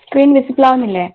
Screen visible ആവുന്നില്ലേ?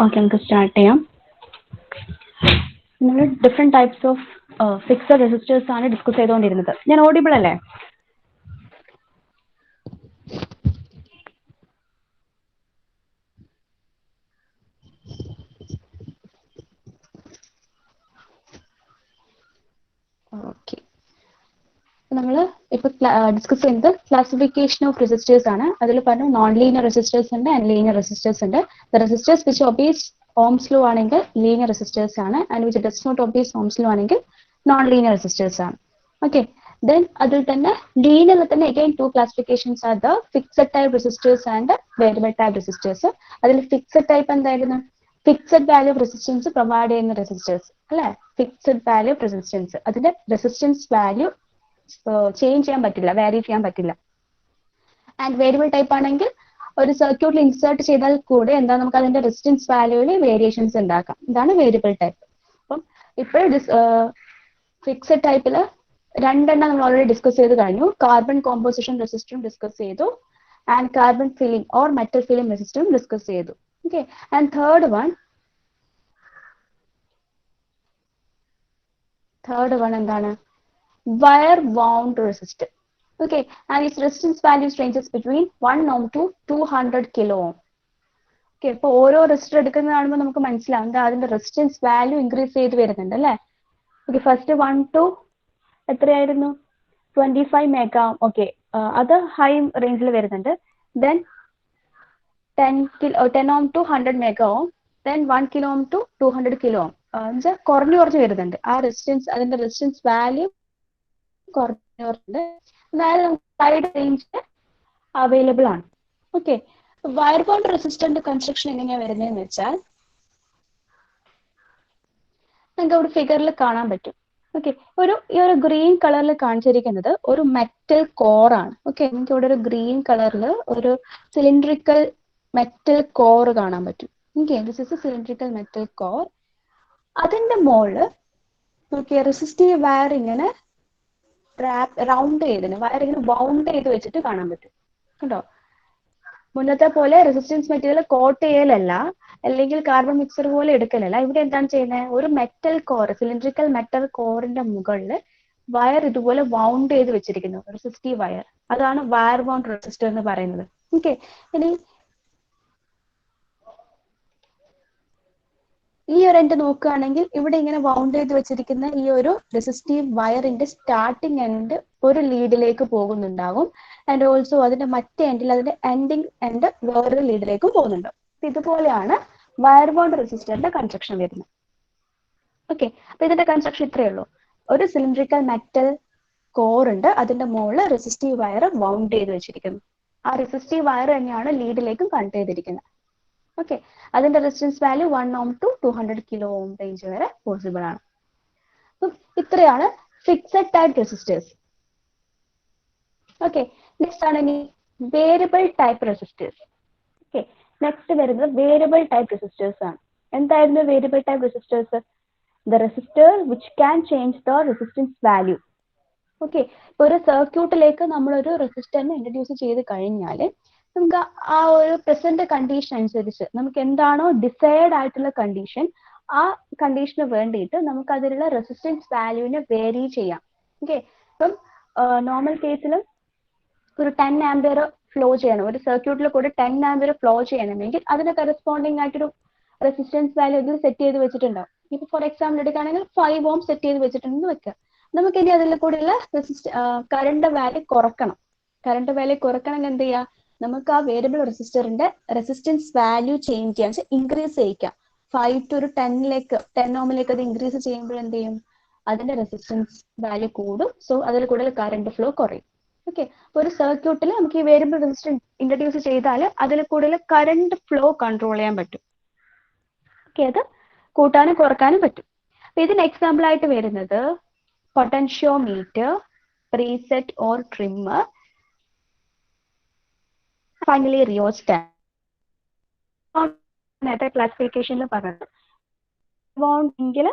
Okay, നമുക്ക് start ചെയ്യാം. നമ്മൾ different types of fixed resistors ആണ് ഡിസ്കസ് ചെയ്തുകൊണ്ടിരുന്നത്. ഞാൻ ഓഡിബിൾ അല്ലേ? ഓക്കെ, നമ്മൾ ഇപ്പൊ ഡിസ്കസ് ചെയ്യുന്നത് ക്ലാസിഫിക്കേഷൻ ഓഫ് റെസിസ്റ്റേഴ്സ് ആണ്. അതിൽ പറഞ്ഞു നോൺ ലീനിയർ റെസിസ്റ്റേഴ്സ് ഉണ്ട് ആൻഡ് ലീനിയർ റെസിസ്റ്റേഴ്സ് ഉണ്ട്. The resistors which obeys Ohm's law ആണെങ്കിൽ ലീനിയർ റെസിസ്റ്റേഴ്സ് ആണ്, and which does not obeys Ohm's law ആണെങ്കിൽ നോൺ ലീനിയർ റെസിസ്റ്റേഴ്സ് ആണ്. ഓക്കെ, then അതിൽ തന്നെ ലീനിയറിൽ തന്നെ again two classifications are the fixed type resistors and variable type resistors. അതിൽ fixed type എന്തായിരുന്നു? Fixed value of resistance provide ചെയ്യുന്ന resistors അല്ലെ? Fixed value of resistance, അതിന്റെ റെസിസ്റ്റൻസ് വാല്യൂ ചേഞ്ച് ചെയ്യാൻ പറ്റില്ല, വാരി ചെയ്യാൻ പറ്റില്ല. ആൻഡ് വേരിയബിൾ ടൈപ്പ് ആണെങ്കിൽ ഒരു സർക്യൂട്ടിൽ ഇൻസേർട്ട് ചെയ്താൽ കൂടെ എന്താ നമുക്ക് അതിന്റെ റെസിസ്റ്റൻസ് വാല്യൂവിൽ വേരിയേഷൻസ് ഉണ്ടാക്കാം. ഇതാണ് വേരിയബിൾ ടൈപ്പ്. അപ്പം ഇപ്പോൾ ഫിക്സഡ് ടൈപ്പിൽ രണ്ടെണ്ണം നമ്മൾ ഓൾറെഡി ഡിസ്കസ് ചെയ്ത് കഴിഞ്ഞു. കാർബൺ കോമ്പോസിഷൻ റെസിസ്റ്ററും ഡിസ്കസ് ചെയ്തു, and carbon film or metal film റെസിസ്റ്ററും ഡിസ്കസ് ചെയ്തു. ഓക്കെ, ആൻഡ് തേർഡ് വൺ എന്താണ്? Wire wound resistor. Okay, and its resistance values ranges between 1 ohm to 200 kilo ohm. Okay, ഇപ്പൊ ഓരോ resistor എടുക്കുന്ന കാണുമ്പോൾ നമുക്ക് മനസ്സിലാവും അതിന്റെ റെസിസ്റ്റൻസ് വാല്യൂ ഇൻക്രീസ് ചെയ്ത് വരുന്നുണ്ട് അല്ലേ? ഓക്കെ, ഫസ്റ്റ് 1 to എത്രയായിരുന്നു? 25 മെഗാ ഓം. ഓക്കെ, അത് ഹൈ റേഞ്ചിൽ വരുന്നുണ്ട്. Then 10 ohm to 100 mega ohm, then 1 kilo ohm to 200 kilo ohm. എന്നുവെച്ചാൽ കുറഞ്ഞു വരുന്നുണ്ട് ആ റെസിസ്റ്റൻസ്. അതിന്റെ റെസിസ്റ്റൻസ് വാല്യൂ കുറഞ്ഞുണ്ട്, അതായത് വൈഡ് റേഞ്ച് അവൈലബിൾ ആണ്. ഓക്കെ, വയർ ബോണ്ട് റെസിസ്റ്ററിന്റെ കൺസ്ട്രക്ഷൻ എങ്ങനെയാണ് വരുന്നതെന്ന് വെച്ചാൽ നിങ്ങൾക്ക് ഒരു ഫിഗറിൽ കാണാൻ പറ്റും. ഓക്കെ, ഈ ഒരു ഗ്രീൻ കളറിൽ കാണിച്ചിരിക്കുന്നത് ഒരു മെറ്റൽ കോർ ആണ്. ഓക്കെ, നിങ്ങൾക്ക് ഇവിടെ ഒരു ഗ്രീൻ കളറിൽ ഒരു സിലിണ്ടറിക്കൽ മെറ്റൽ കോർ കാണാൻ പറ്റും. Okay, this is A cylindrical metal core. അതിന്റെ മുകളിൽ നോക്കിയ റെസിസ്റ്റീവ് വയർ ഇങ്ങനെ റൗണ്ട് ചെയ്തിന്, വയർ ഇങ്ങനെ ബൗണ്ട് ചെയ്ത് വെച്ചിട്ട് കാണാൻ പറ്റും. കണ്ടോ? മുന്നത്തെ പോലെ റെസിസ്റ്റൻസ് മെറ്റീരിയൽ കോട്ട് ചെയ്യലല്ല, അല്ലെങ്കിൽ കാർബൺ മിക്സർ പോലെ എടുക്കലല്ല. ഇവിടെ എന്താണ് ചെയ്യുന്നത്? ഒരു മെറ്റൽ കോർ, സിലിണ്ടറിക്കൽ മെറ്റൽ കോറിന്റെ മുകളിൽ വയർ ഇതുപോലെ വൗണ്ട് ചെയ്ത് വെച്ചിരിക്കുന്നു, റെസിസ്റ്റീവ് വയർ. അതാണ് വയർ ബൗണ്ട് റെസിസ്റ്റർ എന്ന് പറയുന്നത്. ഓക്കെ, ഇനി ഈ ഒരു എൻഡ് നോക്കുകയാണെങ്കിൽ ഇവിടെ ഇങ്ങനെ വൗണ്ട് ചെയ്ത് വെച്ചിരിക്കുന്ന ഈ ഒരു റെസിസ്റ്റീവ് വയറിന്റെ സ്റ്റാർട്ടിംഗ് എൻഡ് ഒരു ലീഡിലേക്ക് പോകുന്നുണ്ടാകും, ആൻഡ് ഓൾസോ അതിന്റെ മറ്റേ എൻഡിൽ അതിന്റെ എൻഡിങ് എൻഡ് വേറൊരു ലീഡിലേക്ക് പോകുന്നുണ്ടാവും. ഇതുപോലെയാണ് വയർ ബോണ്ട് റെസിസ്റ്ററിന്റെ കൺസ്ട്രക്ഷൻ വരുന്നത്. ഓക്കെ, അപ്പൊ ഇതിന്റെ കൺസ്ട്രക്ഷൻ ഇത്രയേ ഉള്ളൂ. ഒരു സിലിണ്ടറിക്കൽ മെറ്റൽ കോർ ഉണ്ട്, അതിന്റെ മുകളിൽ റെസിസ്റ്റീവ് വയർ വൗണ്ട് ചെയ്ത് വെച്ചിരിക്കുന്നു. ആ റെസിസ്റ്റീവ് വയർ തന്നെയാണ് ലീഡിലേക്കും കണക്ട് ചെയ്തിരിക്കുന്നത്. ഓക്കെ, അതിന്റെ resistance value 1 ohm to 200 kilo ohm range വരെ പോസിബിൾ ആണ്. ഇത്രയാണ് fixed type resistors. Okay, next ആണ് ഇനി variable type resistors. Okay, next വരുന്നത് വേരിയബിൾ ടൈപ്പ് റെസിസ്റ്റേഴ്സ് ആണ്. എന്തായിരുന്നു variable type resistors? The resistor which can change the resistance value. Okay, ഇപ്പൊ ഒരു സർക്യൂട്ടിലേക്ക് നമ്മളൊരു റെസിസ്റ്ററിനെ ഇൻട്രൊഡ്യൂസ് ചെയ്ത് കഴിഞ്ഞാൽ നമുക്ക് ആ ഒരു പ്രസന്റ് കണ്ടീഷൻ അനുസരിച്ച് നമുക്ക് എന്താണോ ഡിസൈഡ് ആയിട്ടുള്ള കണ്ടീഷൻ, ആ കണ്ടീഷന് വേണ്ടിയിട്ട് നമുക്ക് അതിലുള്ള റെസിസ്റ്റൻസ് വാല്യൂവിനെ വേരി ചെയ്യാം. ഓക്കെ, ഇപ്പം നോർമൽ കേസിൽ ഒരു 10 ആംപിയർ ഫ്ലോ ചെയ്യണം, ഒരു സർക്യൂട്ടിൽ കൂടെ 10 ആംപിയർ ഫ്ലോ ചെയ്യണമെങ്കിൽ അതിന് കറസ്പോണ്ടിങ് ആയിട്ടൊരു റെസിസ്റ്റൻസ് വാല്യൂ ഇതിൽ സെറ്റ് ചെയ്ത് വെച്ചിട്ടുണ്ടാവും. ഇപ്പൊ ഫോർ എക്സാമ്പിൾ എടുക്കുകയാണെങ്കിൽ 5 ഓം സെറ്റ് ചെയ്ത് വെച്ചിട്ടുണ്ടെന്ന് വെക്കുക. നമുക്ക് ഇനി അതിൽ കൂടെയുള്ള കറണ്ട് വാല്യൂ കുറക്കണം. കറണ്ട് വാല്യൂ കുറക്കണമെങ്കിൽ എന്ത് ചെയ്യുക? നമുക്ക് ആ വേരിയബിൾ റെസിസ്റ്ററിന്റെ റെസിസ്റ്റൻസ് വാല്യൂ ചേഞ്ച് ചെയ്യാൻ ഇൻക്രീസ് ചെയ്യിക്കാം. 5 to ഒരു 10 ഓമിലേക്ക് അത് ഇൻക്രീസ് ചെയ്യുമ്പോൾ എന്ത് ചെയ്യും, അതിന്റെ റെസിസ്റ്റൻസ് വാല്യൂ കൂടും. സോ അതിൽ കൂടുതൽ കറണ്ട് ഫ്ലോ കുറയും. ഓക്കെ, ഒരു സർക്യൂട്ടിൽ നമുക്ക് ഈ വേരിയബിൾ റെസിസ്റ്റൻസ് ഇൻട്രൊഡ്യൂസ് ചെയ്താൽ അതിൽ കൂടുതൽ കറണ്ട് ഫ്ലോ കൺട്രോൾ ചെയ്യാൻ പറ്റും. ഓക്കെ, അത് കൂട്ടാനും കുറക്കാനും പറ്റും. ഇതിന് എക്സാമ്പിൾ ആയിട്ട് വരുന്നത് potentiometer, preset or trimmer, finally rheostat. നേരത്തെ ക്ലാസിഫിക്കേഷനിൽ പറഞ്ഞത് എങ്കിൽ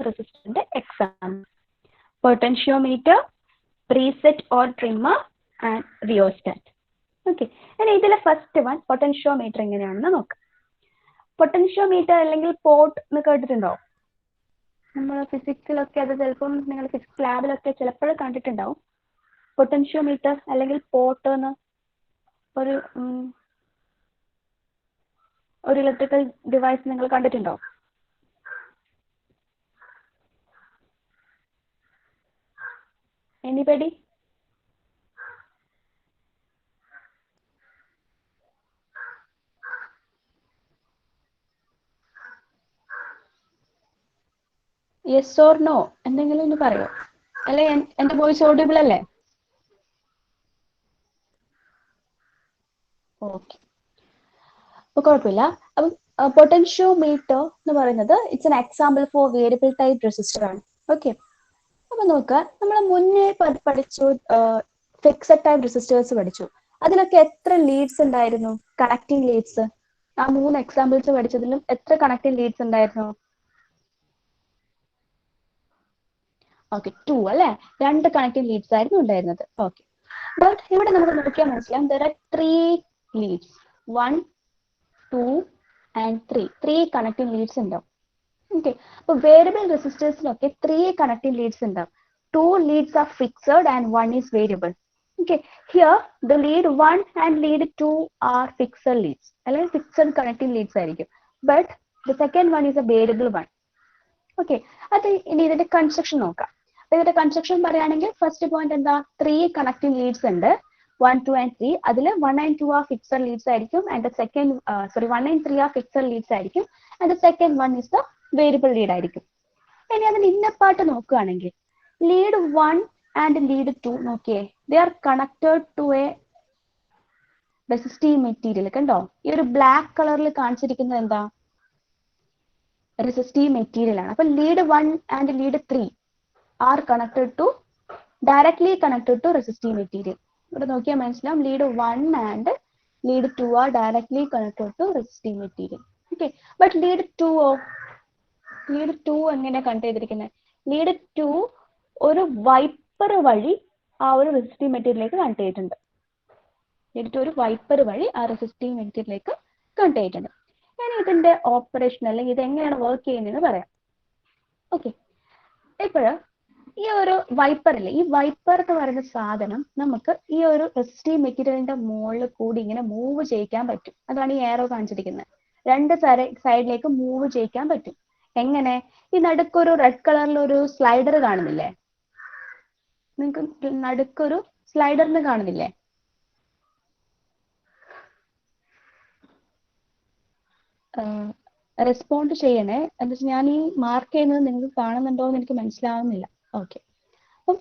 റെസിസ്റ്ററിന്റെ example potentiometer, preset or trimmer and rheostat. Okay, ഇനി ഇതിലെ ഫസ്റ്റ് വൺ പൊട്ടൻഷ്യോമീറ്റർ എങ്ങനെയാണെന്ന് നോക്കാം. പൊട്ടൻഷ്യോമീറ്റർ അല്ലെങ്കിൽ പോട്ട് എന്ന് കേട്ടിട്ടുണ്ടോ? നമ്മൾ ഫിസിക്സിലൊക്കെ അത് ചിലപ്പം നിങ്ങൾ ഫിസിക്സ് ലാബിലൊക്കെ ചിലപ്പോൾ കണ്ടിട്ടുണ്ടാവും. പൊട്ടൻഷ്യോമീറ്റർ അല്ലെങ്കിൽ പോട്ട് എന്ന് ഒരു ഇലക്ട്രിക്കൽ ഡിവൈസ് നിങ്ങൾ കണ്ടിട്ടുണ്ടോ? എനിബഡി? യെസ് ഓർ നോ എന്തെങ്കിലും ഒന്ന് പറയോ? അല്ലെ എന്റെ വോയിസ് ഓഡിബിൾ അല്ലേ? ഓക്കെ, അപ്പൊ കുഴപ്പമില്ല. അപ്പം പൊട്ടൻഷ്യോമീറ്റർ എന്ന് പറയുന്നത് it's an example for variable type resistor ആണ്. ഓക്കെ, അപ്പൊ നോക്കുക, നമ്മൾ മുന്നേ പഠിച്ചു ഫിക്സഡ് ടൈപ്പ് റെസിസ്റ്റേഴ്സ് പഠിച്ചു. അതിലൊക്കെ എത്ര ലീഡ്സ് ഉണ്ടായിരുന്നു, കണക്റ്റിംഗ് ലീഡ്സ്? ആ 3 എക്സാമ്പിൾസ് പഠിച്ചതിലും എത്ര കണക്റ്റിംഗ് ലീഡ്സ് ഉണ്ടായിരുന്നു? ഓക്കെ, 2 അല്ലെ, 2 കണക്റ്റിംഗ് ലീഡ്സ് ആയിരുന്നു ഉണ്ടായിരുന്നത്. ഓക്കെ, ബട്ട് ഇവിടെ നമുക്ക് നോക്കിയാൽ മനസ്സിലാവും there are 3 leads, 1, 2 and 3 connecting Leeds ഉണ്ടാവും. ഓക്കെ, അപ്പൊ വേരിയബിൾ റെസിസ്റ്റേഴ്സിലൊക്കെ 3 കണക്റ്റിംഗ് ലീഡ്സ് ഉണ്ടാവും. 2 leads are fixed and 1 is variable. Okay, here the lead 1 and lead 2 are fixed leads, അല്ലെങ്കിൽ fixed connecting leads ആയിരിക്കും. But the second one is a variable one. Okay, അത് ഇനി ഇതിന്റെ construction നോക്കാം. ഇതിന്റെ construction പറയുകയാണെങ്കിൽ first point എന്താ, 3 connecting Leeds ഉണ്ട്, 1, 2 and 3. അതിൽ 1 and 2 are fixed leads ആയിരിക്കും, and the second 1 and 3 are fixed leads ആയിരിക്കും, and the second one is the variable lead ആയിരിക്കും. ഇനി അതിന് ഇന്ന പാട്ട് നോക്കുകയാണെങ്കിൽ ലീഡ് 1 and ലീഡ് 2 നോക്കിയേ, they are connected to a resistive material. കണ്ടോ, ഈ ഒരു ബ്ലാക്ക് കളറിൽ കാണിച്ചിരിക്കുന്നത് എന്താ, resistive material ആണ്. അപ്പൊ lead 1 and lead 3 are directly connected to resistive material. ഇവിടെ നോക്കിയാൽ മനസ്സിലാവും, lead 1 and lead 2 are directly connected to resistive material. Okay, but lead 2 എങ്ങനെ കണക്ട് ചെയ്തിരിക്കുന്നത്? ലീഡ് 2 ഒരു വൈപ്പർ വഴി ആ ഒരു റെസിസ്റ്റീവ് മെറ്റീരിയലിലേക്ക് കണക്ട് ചെയ്തിട്ടുണ്ട്. ലീഡ് 2 ഒരു വൈപ്പർ വഴി ആ റെസിസ്റ്റീവ് മെറ്റീരിയലിലേക്ക് കണക്ട് ചെയ്തിട്ടുണ്ട്. ഞാൻ ഇതിന്റെ ഓപ്പറേഷൻ അല്ലെങ്കിൽ ഇത് എങ്ങനെയാണ് വർക്ക് ചെയ്യുന്നതെന്ന് പറയാം. ഓക്കെ, ഇപ്പോൾ ഈ ഒരു വൈപ്പർ ഇല്ലേ, ഈ വൈപ്പർ എന്ന് പറയുന്ന സാധനം നമുക്ക് ഈ ഒരു റെസിസ്റ്റീവ് മെറ്റീരിയലിന്റെ മുകളിൽ കൂടി ഇങ്ങനെ മൂവ് ചെയ്യിക്കാൻ പറ്റും. അതാണ് ഈ ഏറോ കാണിച്ചിരിക്കുന്നത്. 2 സൈഡിലേക്ക് മൂവ് ചെയ്യിക്കാൻ പറ്റും. എങ്ങനെ? ഈ നടുക്കൊരു റെഡ് കളറിൽ ഒരു സ്ലൈഡർ കാണുന്നില്ലേ? നിങ്ങൾക്ക് നടുക്കൊരു സ്ലൈഡറിന് കാണുന്നില്ലേ? റെസ്പോണ്ട് ചെയ്യണേ, എന്താ വെച്ചാൽ ഞാൻ ഈ മാർക്ക് ചെയ്യുന്നത് നിങ്ങൾക്ക് കാണുന്നുണ്ടോ എന്ന് എനിക്ക് മനസ്സിലാവുന്നില്ല. ഓക്കെ, അപ്പം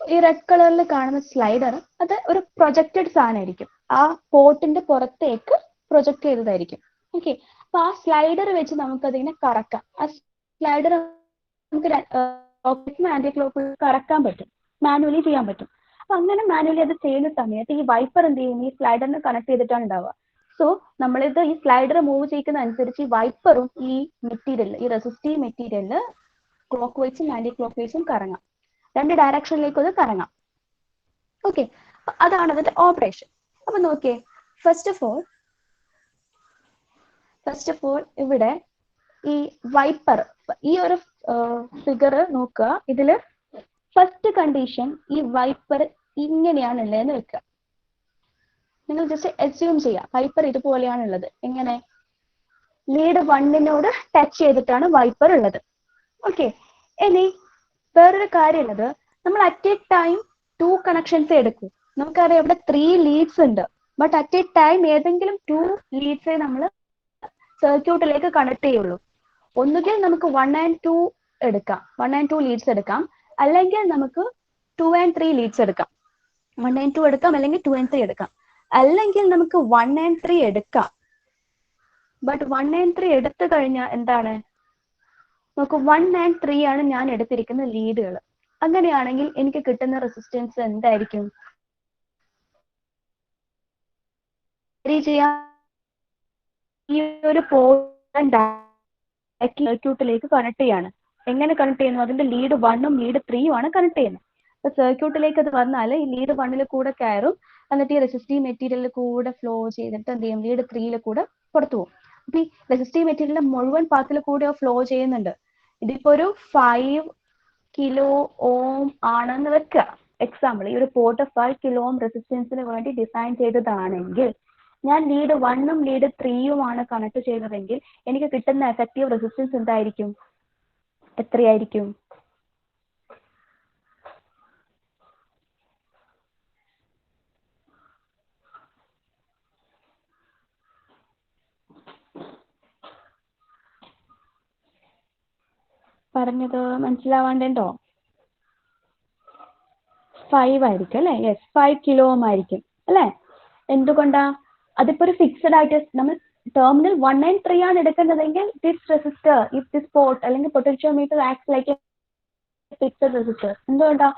ഈ റെഡ് കളറിൽ കാണുന്ന സ്ലൈഡർ അത് ഒരു പ്രൊജക്റ്റഡ് സാധനമായിരിക്കും, ആ പോട്ടിന്റെ പുറത്തേക്ക് പ്രൊജക്ട് ചെയ്തതായിരിക്കും. ഓക്കെ, അപ്പൊ ആ സ്ലൈഡർ വെച്ച് നമുക്ക് അതിങ്ങനെ കറക്കാം. ആ സ്ലൈഡർ നമുക്ക് ആന്റി ക്ലോക്ക് കറക്കാൻ പറ്റും, മാനുവലി ചെയ്യാൻ പറ്റും. അപ്പൊ അങ്ങനെ മാനുവലി അത് ചെയ്യുന്ന സമയത്ത് ഈ വൈപ്പർ എന്ത് ചെയ്യും, ഈ സ്ലൈഡറിന് കണക്ട് ചെയ്തിട്ടാണ് ഉണ്ടാവുക. സോ നമ്മളിത് ഈ സ്ലൈഡർ മൂവ് ചെയ്യുന്ന അനുസരിച്ച് ഈ വൈപ്പറും ഈ മെറ്റീരിയൽ, ഈ റെസിസ്റ്റീവ് മെറ്റീരിയലില് ക്ലോക്ക് വൈസും ആന്റി ക്ലോക്ക് വൈസും കറങ്ങാം, 2 ഡയറക്ഷനിലേക്കും അത് കറങ്ങാം. ഓക്കെ, അതാണ് അതിന്റെ ഓപ്പറേഷൻ. അപ്പൊ നോക്കിയേ, ഫസ്റ്റ് ഓഫ് ഓൾ ഇവിടെ ഈ വൈപ്പർ, ഈ ഒരു ഫിഗർ നോക്കുക. ഇതില് ഫസ്റ്റ് കണ്ടീഷൻ ഈ വൈപ്പർ ഇങ്ങനെയാണ് ഉള്ളതെന്ന് വെക്കുക. നിങ്ങൾ ജസ്റ്റ് അസ്യൂം ചെയ്യാം വൈപ്പർ ഇതുപോലെയാണുള്ളത്. എങ്ങനെ? ലീഡ് 1നോട് ടച്ച് ചെയ്തിട്ടാണ് വൈപ്പർ ഉള്ളത്. ഓക്കെ, ഇനി വേറൊരു കാര്യമുള്ളത്, നമ്മൾ അറ്റ് എ ടൈം 2 കണക്ഷൻസ് എടുക്കും. നമുക്കറിയാം ഇവിടെ 3 ലീഡ്സ് ഉണ്ട്, ബട്ട് അറ്റ് എ ടൈം ഏതെങ്കിലും 2 ലീഡ്സേ നമ്മൾ സർക്യൂട്ടിലേക്ക് കണക്ട് ചെയ്യുള്ളൂ. ഒന്നുകിൽ നമുക്ക് 1 and 2 എടുക്കാം, 1 and 2 ലീഡ്സ് എടുക്കാം, അല്ലെങ്കിൽ നമുക്ക് 2 and 3 ലീഡ്സ് എടുക്കാം. 1 and 2 എടുക്കാം, അല്ലെങ്കിൽ 2 and 3 എടുക്കാം, അല്ലെങ്കിൽ നമുക്ക് 1 and 3 എടുക്കാം. ബട്ട് 1 and 3 എടുത്തു കഴിഞ്ഞാൽ എന്താണ്, നമുക്ക് 1 and 3 ആണ് ഞാൻ എടുത്തിരിക്കുന്ന ലീഡുകൾ. അങ്ങനെയാണെങ്കിൽ എനിക്ക് കിട്ടുന്ന റെസിസ്റ്റൻസ് എന്തായിരിക്കും? ഈ ഒരു പോയിന്റ് സർക്യൂട്ടിലേക്ക് കണക്ട് ചെയ്യാണ്. എങ്ങനെ കണക്ട് ചെയ്യുന്നു? അതിന്റെ ലീഡ് 1ഉം ലീഡ് 3ഉം ആണ് കണക്ട് ചെയ്യുന്നത്. അപ്പൊ സർക്യൂട്ടിലേക്ക് അത് വന്നാൽ ഈ ലീഡ് 1ൽ കൂടെ കയറും, എന്നിട്ട് ഈ റെസിസ്റ്റീവ് മെറ്റീരിയലിൽ കൂടെ ഫ്ലോ ചെയ്തിട്ട് എന്ത് ചെയ്യും, ലീഡ് 3ൽ കൂടെ പുറത്തു പോകും. അപ്പൊ ഈ റെസിസ്റ്റീവ് മെറ്റീരിയലിന്റെ മുഴുവൻ പാത്തിൽ കൂടെ ഫ്ലോ ചെയ്യുന്നുണ്ട്. ഇതിപ്പോ ഒരു 5 കിലോ ഓം ആണെന്ന് വെക്കുക, എക്സാമ്പിൾ. ഈ ഒരു പോർട്ട് 5 കിലോ ഓം റെസിസ്റ്റൻസിന് വേണ്ടി ഡിസൈൻ ചെയ്തതാണെങ്കിൽ ഞാൻ ലീഡ് 1ഉം ലീഡ് 3ഉം ആണ് കണക്ട് ചെയ്തതെങ്കിൽ എനിക്ക് കിട്ടുന്ന എഫക്റ്റീവ് റെസിസ്റ്റൻസ് എന്തായിരിക്കും, എത്രയായിരിക്കും? പറഞ്ഞത് മനസ്സിലാവാണ്ടോ? 5 ആയിരിക്കും അല്ലെ? യെസ്, 5 കിലോ ഓം ആയിരിക്കും അല്ലെ? എന്തുകൊണ്ടാ? അതിപ്പോ ഒരു ഫിക്സഡ് ആയിട്ട് നമ്മൾ ടെർമിനൽ 1 and 3 ആണ് എടുക്കേണ്ടതെങ്കിൽ this resistor, if this port അല്ലെങ്കിൽ potentiometer acts like a fixed resistor. എന്തുകൊണ്ടാ?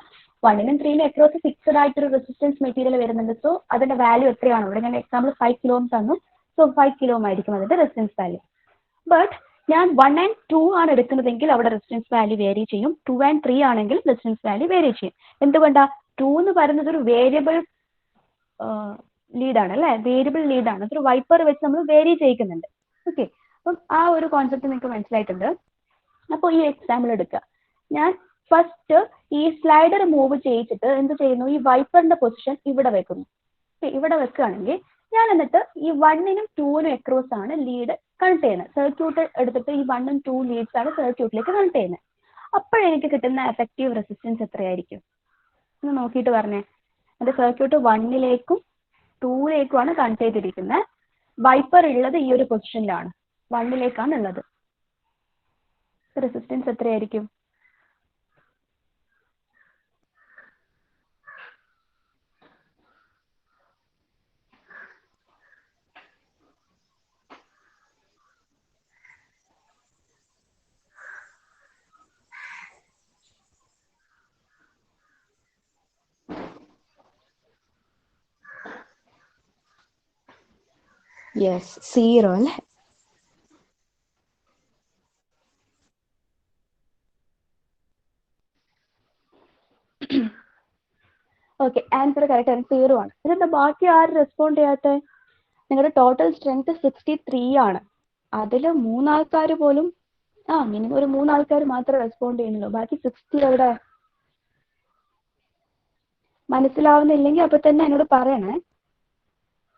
1നും 3നും അക്രോസ് ഫിക്സഡ് ആയിട്ടൊരു റെസിസ്റ്റൻസ് മെറ്റീരിയൽ വരുന്നുണ്ട്. സോ അതിന്റെ വാല്യൂ എത്രയാണോ, ഇവിടെ ഞാൻ എക്സാമ്പിൾ 5 കിലോ ഓം തന്നു, സോ 5 കിലോ ഓം ആയിരിക്കും അതിന്റെ റെസിസ്റ്റൻസ് വാല്യൂ. ബട്ട് ഞാൻ 1 and 2 ആണ് എടുക്കുന്നതെങ്കിൽ അവിടെ റെസിസ്റ്റൻസ് വാല്യൂ വേരി ചെയ്യും. 2 and 3 ആണെങ്കിൽ റെസിസ്റ്റൻസ് വാല്യൂ വേരി ചെയ്യും. എന്തുകൊണ്ടാ? 2 എന്ന് പറയുന്നത് ഒരു വേരിയബിൾ ലീഡാണ് അല്ലെ? വേരിയബിൾ ലീഡാണ്. അതൊരു വൈപ്പർ വെച്ച് നമ്മൾ വേരി ചെയ്യിക്കുന്നുണ്ട്. ഓക്കെ, അപ്പം ആ ഒരു കോൺസെപ്റ്റ് നിങ്ങൾക്ക് മനസ്സിലായിട്ടുണ്ട്. അപ്പോൾ ഈ എക്സാമ്പിൾ എടുക്കുക. ഞാൻ ഫസ്റ്റ് ഈ സ്ലൈഡർ മൂവ് ചെയ്യിച്ചിട്ട് എന്ത് ചെയ്യുന്നു, ഈ വൈപ്പറിന്റെ പൊസിഷൻ ഇവിടെ വെക്കുന്നു. ഇവിടെ വെക്കുകയാണെങ്കിൽ ഞാൻ എന്നിട്ട് ഈ 1നും 2നും അക്രോസ് ആണ് ലീഡ് കണക്ട് ചെയ്യുന്നത്. സർക്യൂട്ട് എടുത്തിട്ട് ഈ 1ഉം 2 ലീഡ്സ് ആണ് സർക്യൂട്ടിലേക്ക് കണക്ട് ചെയ്യുന്നത്. അപ്പോഴെനിക്ക് കിട്ടുന്ന എഫക്റ്റീവ് റെസിസ്റ്റൻസ് എത്രയായിരിക്കും എന്ന് നോക്കിയിട്ട് പറഞ്ഞേ. എന്റെ സർക്യൂട്ട് 1ലേക്കും 2ലേക്കുമാണ് കണക്ട് ചെയ്തിരിക്കുന്നത്. വൈപ്പർ ഉള്ളത് ഈ ഒരു പൊസിഷനിലാണ്, 1ലേക്കാണ് ഉള്ളത്. റെസിസ്റ്റൻസ് എത്രയായിരിക്കും? യെസ്, 0 അല്ലേ? ഓക്കെ, ആൻസർ കറക്റ്റ് ആണ്, 0 ആണ്. ഇതെന്താ ബാക്കി ആരും റെസ്പോണ്ട് ചെയ്യാത്ത? നിങ്ങളുടെ ടോട്ടൽ സ്ട്രെങ്ത് 63 ആണ്. അതിൽ 3 ആൾക്കാർ പോലും, മിനിമം ഒരു 3 ആൾക്കാർ മാത്രമേ റെസ്പോണ്ട് ചെയ്യുന്നുള്ളൂ. ബാക്കി 60 എവിടെ? മനസ്സിലാവുന്നില്ലെങ്കിൽ അപ്പൊ തന്നെ എന്നോട് പറയണേ.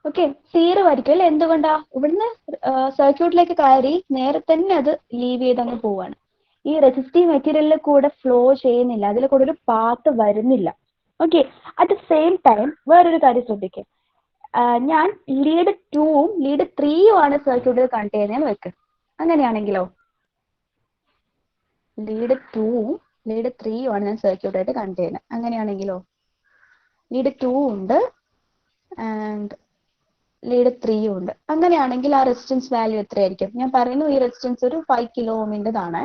ഓക്കെ, 0 ആയിരിക്കും അല്ലെ? എന്തുകൊണ്ടാ? ഇവിടുന്ന് സർക്യൂട്ടിലേക്ക് കയറി നേരെ തന്നെ അത് ലീവ് ചെയ്തങ്ങ് പോവാണ്. ഈ റെസിസ്റ്റീവ് മെറ്റീരിയലിൽ കൂടെ ഫ്ലോ ചെയ്യുന്നില്ല, അതിൽ കൂടെ ഒരു പാത്ത് വരുന്നില്ല. Okay, at the same time വേറൊരു കാര്യം ശ്രദ്ധിക്കുക. ഞാൻ ലീഡ് 2ഉം ലീഡ് 3ഉം ആണ് സർക്യൂട്ടിൽ കണക്ട് ചെയ്യുന്നതെന്ന് വെക്ക്. അങ്ങനെയാണെങ്കിലോ, ലീഡ് 2ഉം ലീഡ് 3ഉം ആണ് ഞാൻ സർക്യൂട്ടായിട്ട് കണക്ട് ചെയ്യുന്നത്. അങ്ങനെയാണെങ്കിലോ, ലീഡ് 2 ഉണ്ട് ആൻഡ് ലീഡ് 3 ഉണ്ട്. അങ്ങനെയാണെങ്കിൽ ആ റെസിസ്റ്റൻസ് വാല്യൂ എത്രയായിരിക്കും? ഞാൻ പറയുന്നു ഈ റെസിസ്റ്റൻസ് ഒരു 5 കിലോ ഓമിൻ്റെതാണ്.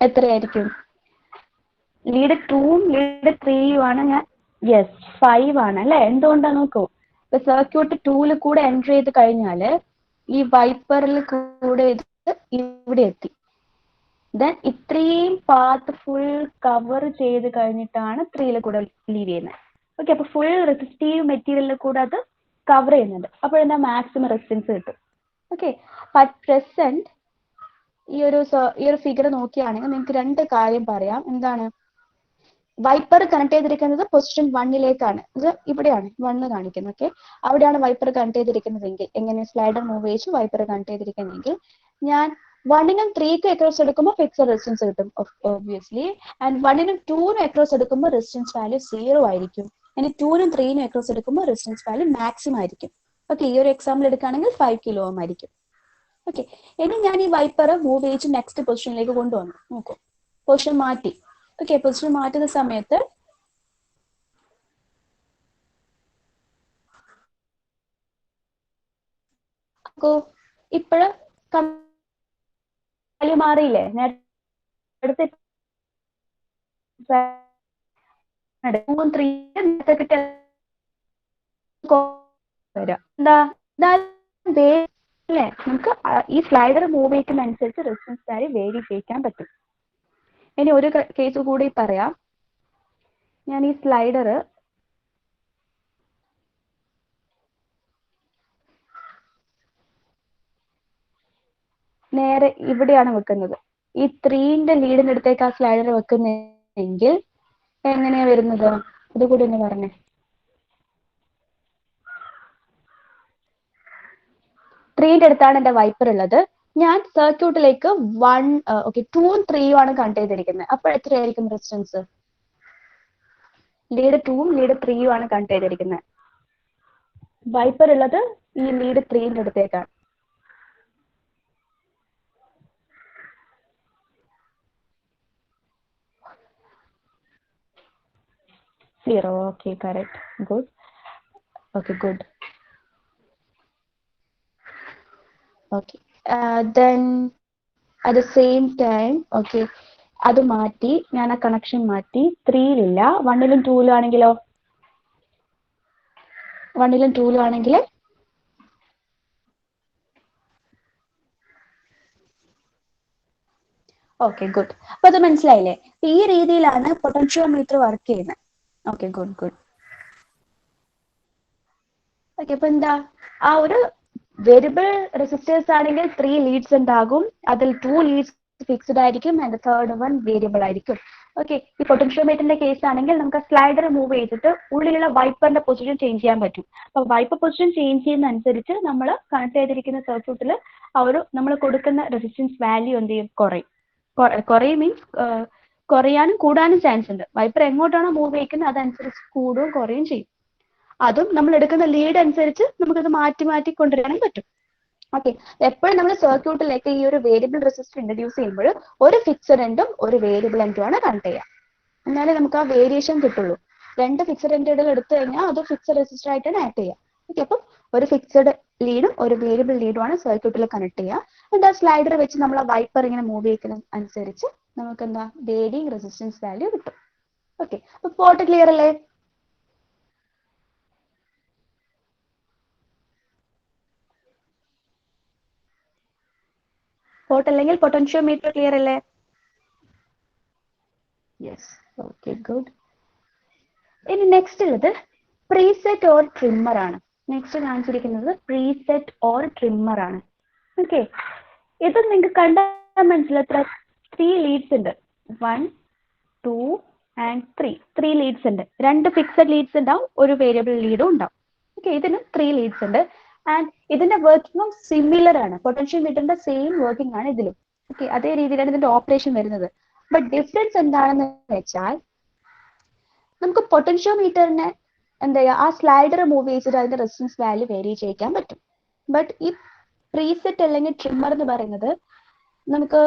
എത്രയായിരിക്കും? ലീഡ് 2ഉം ലീഡ് 3ഉം ആണ് ഞാൻ. യെസ്, 5 ആണ് അല്ലെ? എന്തുകൊണ്ടാ നോക്കൂ, ഇപ്പൊ സർക്യൂട്ട് 2ൽ കൂടെ എൻറ്റർ ചെയ്ത് കഴിഞ്ഞാല് ഈ വൈപ്പറിൽ കൂടെ ഇവിടെ എത്തി. ദെൻ ഇത്രയും പാത്ത് ഫുൾ കവർ ചെയ്ത് കഴിഞ്ഞിട്ടാണ് 3ൽ കൂടെ ലീവ് ചെയ്യുന്നത്. ഓക്കെ, അപ്പൊ ഫുൾ റെസിസ്റ്റീവ് മെറ്റീരിയലിൽ കൂടെ അത് കവർ ചെയ്യുന്നുണ്ട്. അപ്പോഴെന്താ മാക്സിമം റെസിസ്റ്റൻസ് കിട്ടും. ഓക്കെ, അറ്റ് പ്രസന്റ് ഈ ഒരു ഫിഗർ നോക്കിയാണെങ്കിൽ നിങ്ങൾക്ക് 2 കാര്യം പറയാം. എന്താണ്? വൈപ്പർ കണക്ട് ചെയ്തിരിക്കുന്നത് പൊസിഷൻ 1ലേക്കാണ്. ഇത് ഇവിടെയാണ് 1 കാണിക്കുന്നത്. ഓക്കെ, അവിടെയാണ് വൈപ്പർ കണക്ട് ചെയ്തിരിക്കുന്നതെങ്കിൽ, എങ്ങനെ സ്ലൈഡർ മൂവ് ചെയ്ത് വൈപ്പർ കണക്ട് ചെയ്തിരിക്കുന്നതെങ്കിൽ ഞാൻ 1നും 3ക്കും അക്രോസ് എടുക്കുമ്പോൾ ഫിക്സഡ് റെസിസ്റ്റൻസ് കിട്ടും ഒബ്വിയസ്ലി. ആൻഡ് 1നും 2നും അക്രോസ് എടുക്കുമ്പോൾ റെസിസ്റ്റൻസ് വാല്യൂ 0 ആയിരിക്കും. ഇനി 2നും 3നും അക്രോസ് എടുക്കുമ്പോൾ റെസിസ്റ്റൻസ് വാല്യൂ മാക്സിമം ആയിരിക്കും. ഓക്കെ, ഈ ഒരു എക്സാമ്പിൾ എടുക്കുകയാണെങ്കിൽ 5 കിലോ ഓം ആയിരിക്കും. ഓക്കെ, ഇനി ഞാൻ ഈ വൈപ്പർ മൂവ് ചെയ്ത് നെക്സ്റ്റ് പൊസിഷനിലേക്ക് കൊണ്ടുവന്നു. നോക്കൂ, പൊസിഷൻ മാറ്റി. ഓക്കെ, പൊസിഷൻ മാറ്റുന്ന സമയത്ത് ഇപ്പോഴും വാല്യൂ മാറിയില്ലേ? നേരത്തെ 3 നമുക്ക് ഈ സ്ലൈഡർ മൂവ് ചെയ്യുന്നതനുസരിച്ച് റെസിസ്റ്റൻസ് വാല്യൂ വേരി ചെയ്യിക്കാൻ പറ്റും. ഇനി ഒരു കേസ് കൂടി പറയാം. ഞാൻ ഈ സ്ലൈഡർ നേരെ ഇവിടെയാണ് വെക്കുന്നത്. ഈ 3ന്റെ ലീഡിന്റെ അടുത്തേക്ക് ആ സ്ലൈഡർ വെക്കുന്നെങ്കിൽ എങ്ങനെയാ വരുന്നത്? അതുകൂടി ഒന്ന് പറഞ്ഞേ. 3ന്റെ അടുത്താണ് എന്റെ വൈപ്പർ ഉള്ളത്. ഞാൻ സർക്യൂട്ടിലേക്ക് 2ഉം 3യും ആണ് കണക്ട് ചെയ്തിരിക്കുന്നത്. അപ്പോൾ എത്രയായിരിക്കും റെസിസ്റ്റൻസ്? ലീഡ് 2ഉം ലീഡ് 3യും ആണ് കണക്ട് ചെയ്തിരിക്കുന്നത്. വൈപ്പർ ഉള്ളത് ഈ ലീഡ് 3ന്റെ അടുത്തേക്കാണ്. Zero. Okay, correct. Good. Okay, good. Okay. Then at the same time, okay, അത് മാറ്റി, ഞാൻ ആ കണക്ഷൻ മാറ്റി. 3യിലില്ല, 1ലും 2ലും ആണെങ്കിലോ? 1ലും 2ലും ആണെങ്കിൽ ഓക്കെ, ഗുഡ്. അപ്പൊ അത് മനസ്സിലായില്ലേ? ഈ രീതിയിലാണ് പൊട്ടൻഷ്യോമീറ്റർ വർക്ക് ചെയ്യുന്നത്. Okay, good good. ഓക്കെ, അപ്പൊ എന്താ, ആ ഒരു വേരിയബിൾ റെസിസ്റ്റേഴ്സ് ആണെങ്കിൽ 3 ലീഡ്സ് ഉണ്ടാകും. അതിൽ 2 ലീഡ്സ് ഫിക്സ്ഡ് ആയിരിക്കും ആൻഡ് തേർഡ് വൺ വേരിയബിൾ ആയിരിക്കും. ഓക്കെ, ഈ പൊട്ടൻഷ്യോമീറ്ററിന്റെ കേസ് ആണെങ്കിൽ നമുക്ക് സ്ലൈഡർ മൂവ് ചെയ്തിട്ട് ഉള്ളിലുള്ള വൈപ്പറിന്റെ പൊസിഷൻ ചേഞ്ച് ചെയ്യാൻ പറ്റും. അപ്പൊ വൈപ്പർ പൊസിഷൻ ചേഞ്ച് ചെയ്യുന്ന അനുസരിച്ച് നമ്മൾ കണക്ട് ചെയ്തിരിക്കുന്ന സർക്യൂട്ടിൽ ആ ഒരു നമ്മൾ കൊടുക്കുന്ന റെസിസ്റ്റൻസ് വാല്യൂ എന്ത് ചെയ്യും? കുറയും മീൻസ് കുറയാനും കൂടാനും ചാൻസ് ഉണ്ട്. വൈപ്പർ എങ്ങോട്ടാണോ മൂവ് ചെയ്യിക്കുന്നത് അതനുസരിച്ച് കൂടുകയും കുറയും ചെയ്യും. അതും നമ്മൾ എടുക്കുന്ന ലീഡ് അനുസരിച്ച് നമുക്കത് മാറ്റി മാറ്റി കൊണ്ടുവരാനും പറ്റും. ഓക്കെ, എപ്പോഴും നമ്മൾ സർക്യൂട്ടിലേക്ക് ഈ ഒരു വേരിയബിൾ റെസിസ്റ്റർ ഇൻട്രൊഡ്യൂസ് ചെയ്യുമ്പോൾ ഒരു ഫിക്സഡ് എൻഡും ഒരു വേരിയബിൾ എൻഡും ആണ് കണക്ട് ചെയ്യുക. എന്നാലേ നമുക്ക് ആ വേരിയേഷൻ കിട്ടുള്ളൂ. 2 ഫിക്സഡ് എൻഡുകൾ എടുത്തു കഴിഞ്ഞാൽ അത് ഫിക്സഡ് റെസിസ്റ്റർ ആയിട്ടാണ് ആക്ട് ചെയ്യുക. ഓക്കെ, അപ്പം ഒരു ഫിക്സഡ് ലീഡും ഒരു വേരിയബിൾ ലീഡും ആണ് സർക്യൂട്ടിൽ കണക്ട് ചെയ്യുക. എന്നിട്ട് ആ സ്ലൈഡർ വെച്ച് നമ്മൾ ആ വൈപ്പർ ഇങ്ങനെ മൂവ് ചെയ്യുന്ന അനുസരിച്ച് നമുക്ക് എന്താ വേരിയിങ് റെസിസ്റ്റൻസ് വാല്യൂ കിട്ടും. ഓക്കെ, അപ്പൊ പോർട്ട് ക്ലിയർ അല്ലേ? പോർട്ട് അല്ലെങ്കിൽ പൊട്ടൻഷ്യോമീറ്റർ ക്ലിയർ അല്ലേ? Yes, okay, good. ഇനി നെക്സ്റ്റ് ഉള്ളത് പ്രീസെറ്റ് ഓർ ട്രിമ്മർ ആണ്. നെക്സ്റ്റ് കാണിച്ചിരിക്കുന്നത് പ്രീസെറ്റ് ഓർ ട്രിമ്മർ ആണ്. ഓക്കെ, ഇത് നിങ്ങൾക്ക് കണ്ടാൽ മനസ്സിലാത്ര 3 ലീഡ്സ് ഉണ്ട്. 1, 2 and 3 ലീഡ്സ് ഉണ്ട്. 2 ഫിക്സഡ് ലീഡ്സ് ഉണ്ടാവും, ഒരു വേരിയബിൾ ലീഡും ഉണ്ടാവും. ഓക്കെ, ഇതിന് 3 ലീഡ്സ് ഉണ്ട് ആൻഡ് ഇതിന്റെ വർക്കിംഗും സിമിലർ ആണ്. പൊട്ടൻഷ്യോമീറ്ററിന്റെ സെയിം വർക്കിംഗ് ആണ് ഇതിലും. ഓക്കെ, അതേ രീതിയിലാണ് ഇതിന്റെ ഓപ്പറേഷൻ വരുന്നത്. ബട്ട് ഡിഫറൻസ് എന്താണെന്ന് വെച്ചാൽ നമുക്ക് പൊട്ടൻഷ്യോമീറ്ററിനെ എന്താ ചെയ്യുക, ആ സ്ലൈഡർ മൂവ് ചെയ്തിട്ട് അതിന്റെ റെസിസ്റ്റൻസ് വാല്യൂ വേരി ചെയ്യിക്കാൻ പറ്റും. ബട്ട് ഈ പ്രീസെറ്റ് അല്ലെങ്കിൽ ട്രിമ്മർ എന്ന് പറയുന്നത് നമുക്ക്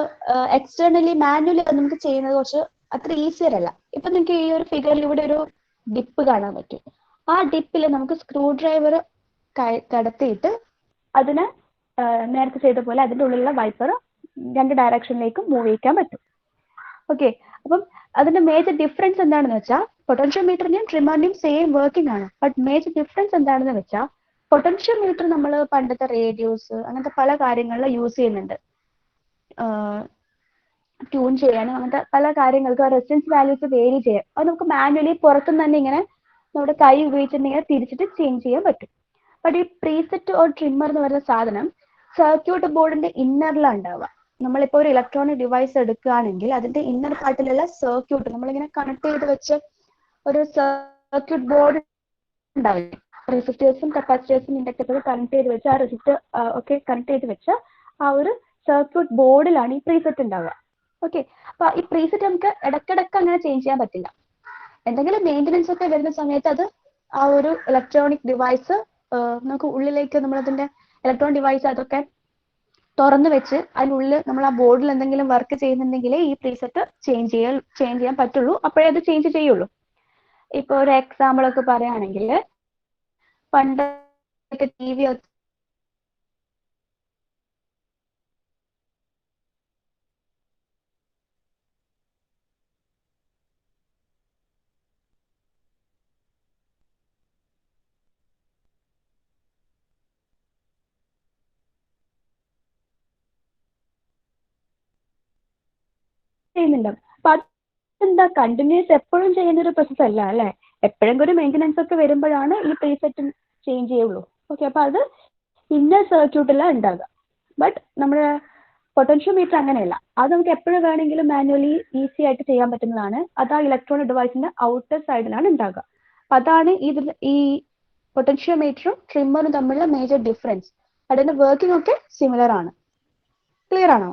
എക്സ്റ്റേണലി മാനുവലി നമുക്ക് ചെയ്യുന്നത് കുറച്ച് അത്ര ഈസിയർ അല്ല. ഇപ്പൊ നിങ്ങൾക്ക് ഈ ഒരു ഫിഗറിൽ ഇവിടെ ഒരു ഡിപ്പ് കാണാൻ പറ്റും. ആ ഡിപ്പിൽ നമുക്ക് സ്ക്രൂ ഡ്രൈവർ കടത്തിയിട്ട് അതിന് നേരത്തെ ചെയ്ത പോലെ അതിൻ്റെ ഉള്ളിലുള്ള വൈപ്പർ 2 ഡയറക്ഷനിലേക്കും മൂവ് ചെയ്യിക്കാൻ പറ്റും. ഓക്കെ, അപ്പം അതിന്റെ മേജർ ഡിഫറൻസ് എന്താണെന്ന് വെച്ചാൽ പൊട്ടൻഷ്യോമീറ്ററിന്റെയും ട്രിമ്മറിന്റെയും സെയിം വർക്കിംഗ് ആണ്. ബട്ട് മേജർ ഡിഫറൻസ് എന്താണെന്ന് വെച്ചാൽ പൊട്ടൻഷ്യോമീറ്റർ നമ്മൾ പണ്ടത്തെ റേഡിയോസ് അങ്ങനത്തെ പല കാര്യങ്ങളിൽ യൂസ് ചെയ്യുന്നുണ്ട്. ട്യൂൺ ചെയ്യാനും അങ്ങനത്തെ പല കാര്യങ്ങൾക്ക് റെസിസ്റ്റൻസ് വാല്യൂസ് വേരി ചെയ്യാം. അത് നമുക്ക് മാനുവലി പുറത്തുനിന്ന് തന്നെ ഇങ്ങനെ നമ്മുടെ കൈ ഉപയോഗിച്ചിട്ടുണ്ടെങ്കിൽ തിരിച്ചിട്ട് ചേഞ്ച് ചെയ്യാൻ പറ്റും. ബട്ട് ഈ പ്രീസെറ്റ് ഓർ ട്രിമ്മർ എന്ന് പറയുന്ന സാധനം സർക്യൂട്ട് ബോർഡിന്റെ ഇന്നറിലാണ് ഉണ്ടാവുക. നമ്മളിപ്പോൾ ഒരു ഇലക്ട്രോണിക് ഡിവൈസ് എടുക്കുകയാണെങ്കിൽ അതിന്റെ ഇന്നർ പാർട്ടിലുള്ള സർക്യൂട്ട് നമ്മളിങ്ങനെ കണക്ട് ചെയ്ത് വെച്ച് ഒരു സർക്യൂട്ട് ബോർഡ് ഉണ്ടാവില്ല. റെസിസ്റ്റേഴ്സും കപ്പാസിറ്റേഴ്സും ഇൻഡക്ടേഴ്സും കണക്ട് ചെയ്ത് വെച്ച് ആ റെസിസ്റ്റർ ഒക്കെ കണക്ട് ചെയ്ത് വെച്ച് ആ ഒരു സർക്യൂട്ട് ബോർഡിലാണ് ഈ പ്രീസെറ്റ് ഉണ്ടാവുക. ഓക്കെ, അപ്പൊ ഈ പ്രീസെറ്റ് നമുക്ക് ഇടയ്ക്കിടയ്ക്ക് അങ്ങനെ ചേഞ്ച് ചെയ്യാൻ പറ്റില്ല. എന്തെങ്കിലും മെയിൻ്റനൻസ് ഒക്കെ വരുന്ന സമയത്ത് അത് ആ ഒരു ഇലക്ട്രോണിക് ഡിവൈസ് നമുക്ക് ഉള്ളിലേക്ക് നമ്മളതിന്റെ ഇലക്ട്രോണിക് ഡിവൈസ് അതൊക്കെ തുറന്നു വെച്ച് അതിനുള്ളിൽ നമ്മൾ ആ ബോർഡിൽ എന്തെങ്കിലും വർക്ക് ചെയ്യുന്നുണ്ടെങ്കിലേ ഈ പ്രീസെറ്റ് ചേഞ്ച് ചെയ്യാൻ പറ്റുള്ളൂ. അപ്പോഴേ അത് ചേഞ്ച് ചെയ്യുള്ളൂ. ഇപ്പൊ ഒരു എക്സാമ്പിൾ ഒക്കെ പറയുകയാണെങ്കിൽ പണ്ട് ടി വി ചെയ്യുന്നുണ്ട്. അപ്പൊ അതെന്താ കണ്ടിന്യൂസ് എപ്പോഴും ചെയ്യുന്ന ഒരു പ്രോസസ് അല്ല അല്ലെ. എപ്പോഴെങ്കിലും ഒരു മെയിൻ്റനൻസ് ഒക്കെ വരുമ്പോഴാണ് ഈ പ്രീസെറ്റ് ചേഞ്ച് ചെയ്യുള്ളൂ. ഓക്കെ, അപ്പൊ അത് ഇന്നർ സർക്യൂട്ടിലാണ് ഉണ്ടാകുക. ബട്ട് നമ്മുടെ പൊട്ടൻഷ്യോമീറ്റർ അങ്ങനെയല്ല. അത് നമുക്ക് എപ്പോഴും വേണമെങ്കിലും മാനുവലി ഈസി ആയിട്ട് ചെയ്യാൻ പറ്റുന്നതാണ്. അത് ആ ഇലക്ട്രോണിക് ഡിവൈസിന്റെ ഔട്ടർ സൈഡിലാണ് ഉണ്ടാകുക. അപ്പൊ അതാണ് ഈ പൊട്ടൻഷ്യോമീറ്ററും ട്രിമ്മറും തമ്മിലുള്ള മേജർ ഡിഫറൻസ്. അതിന്റെ വർക്കിംഗ് ഒക്കെ സിമിലർ ആണ്. ക്ലിയർ ആണോ?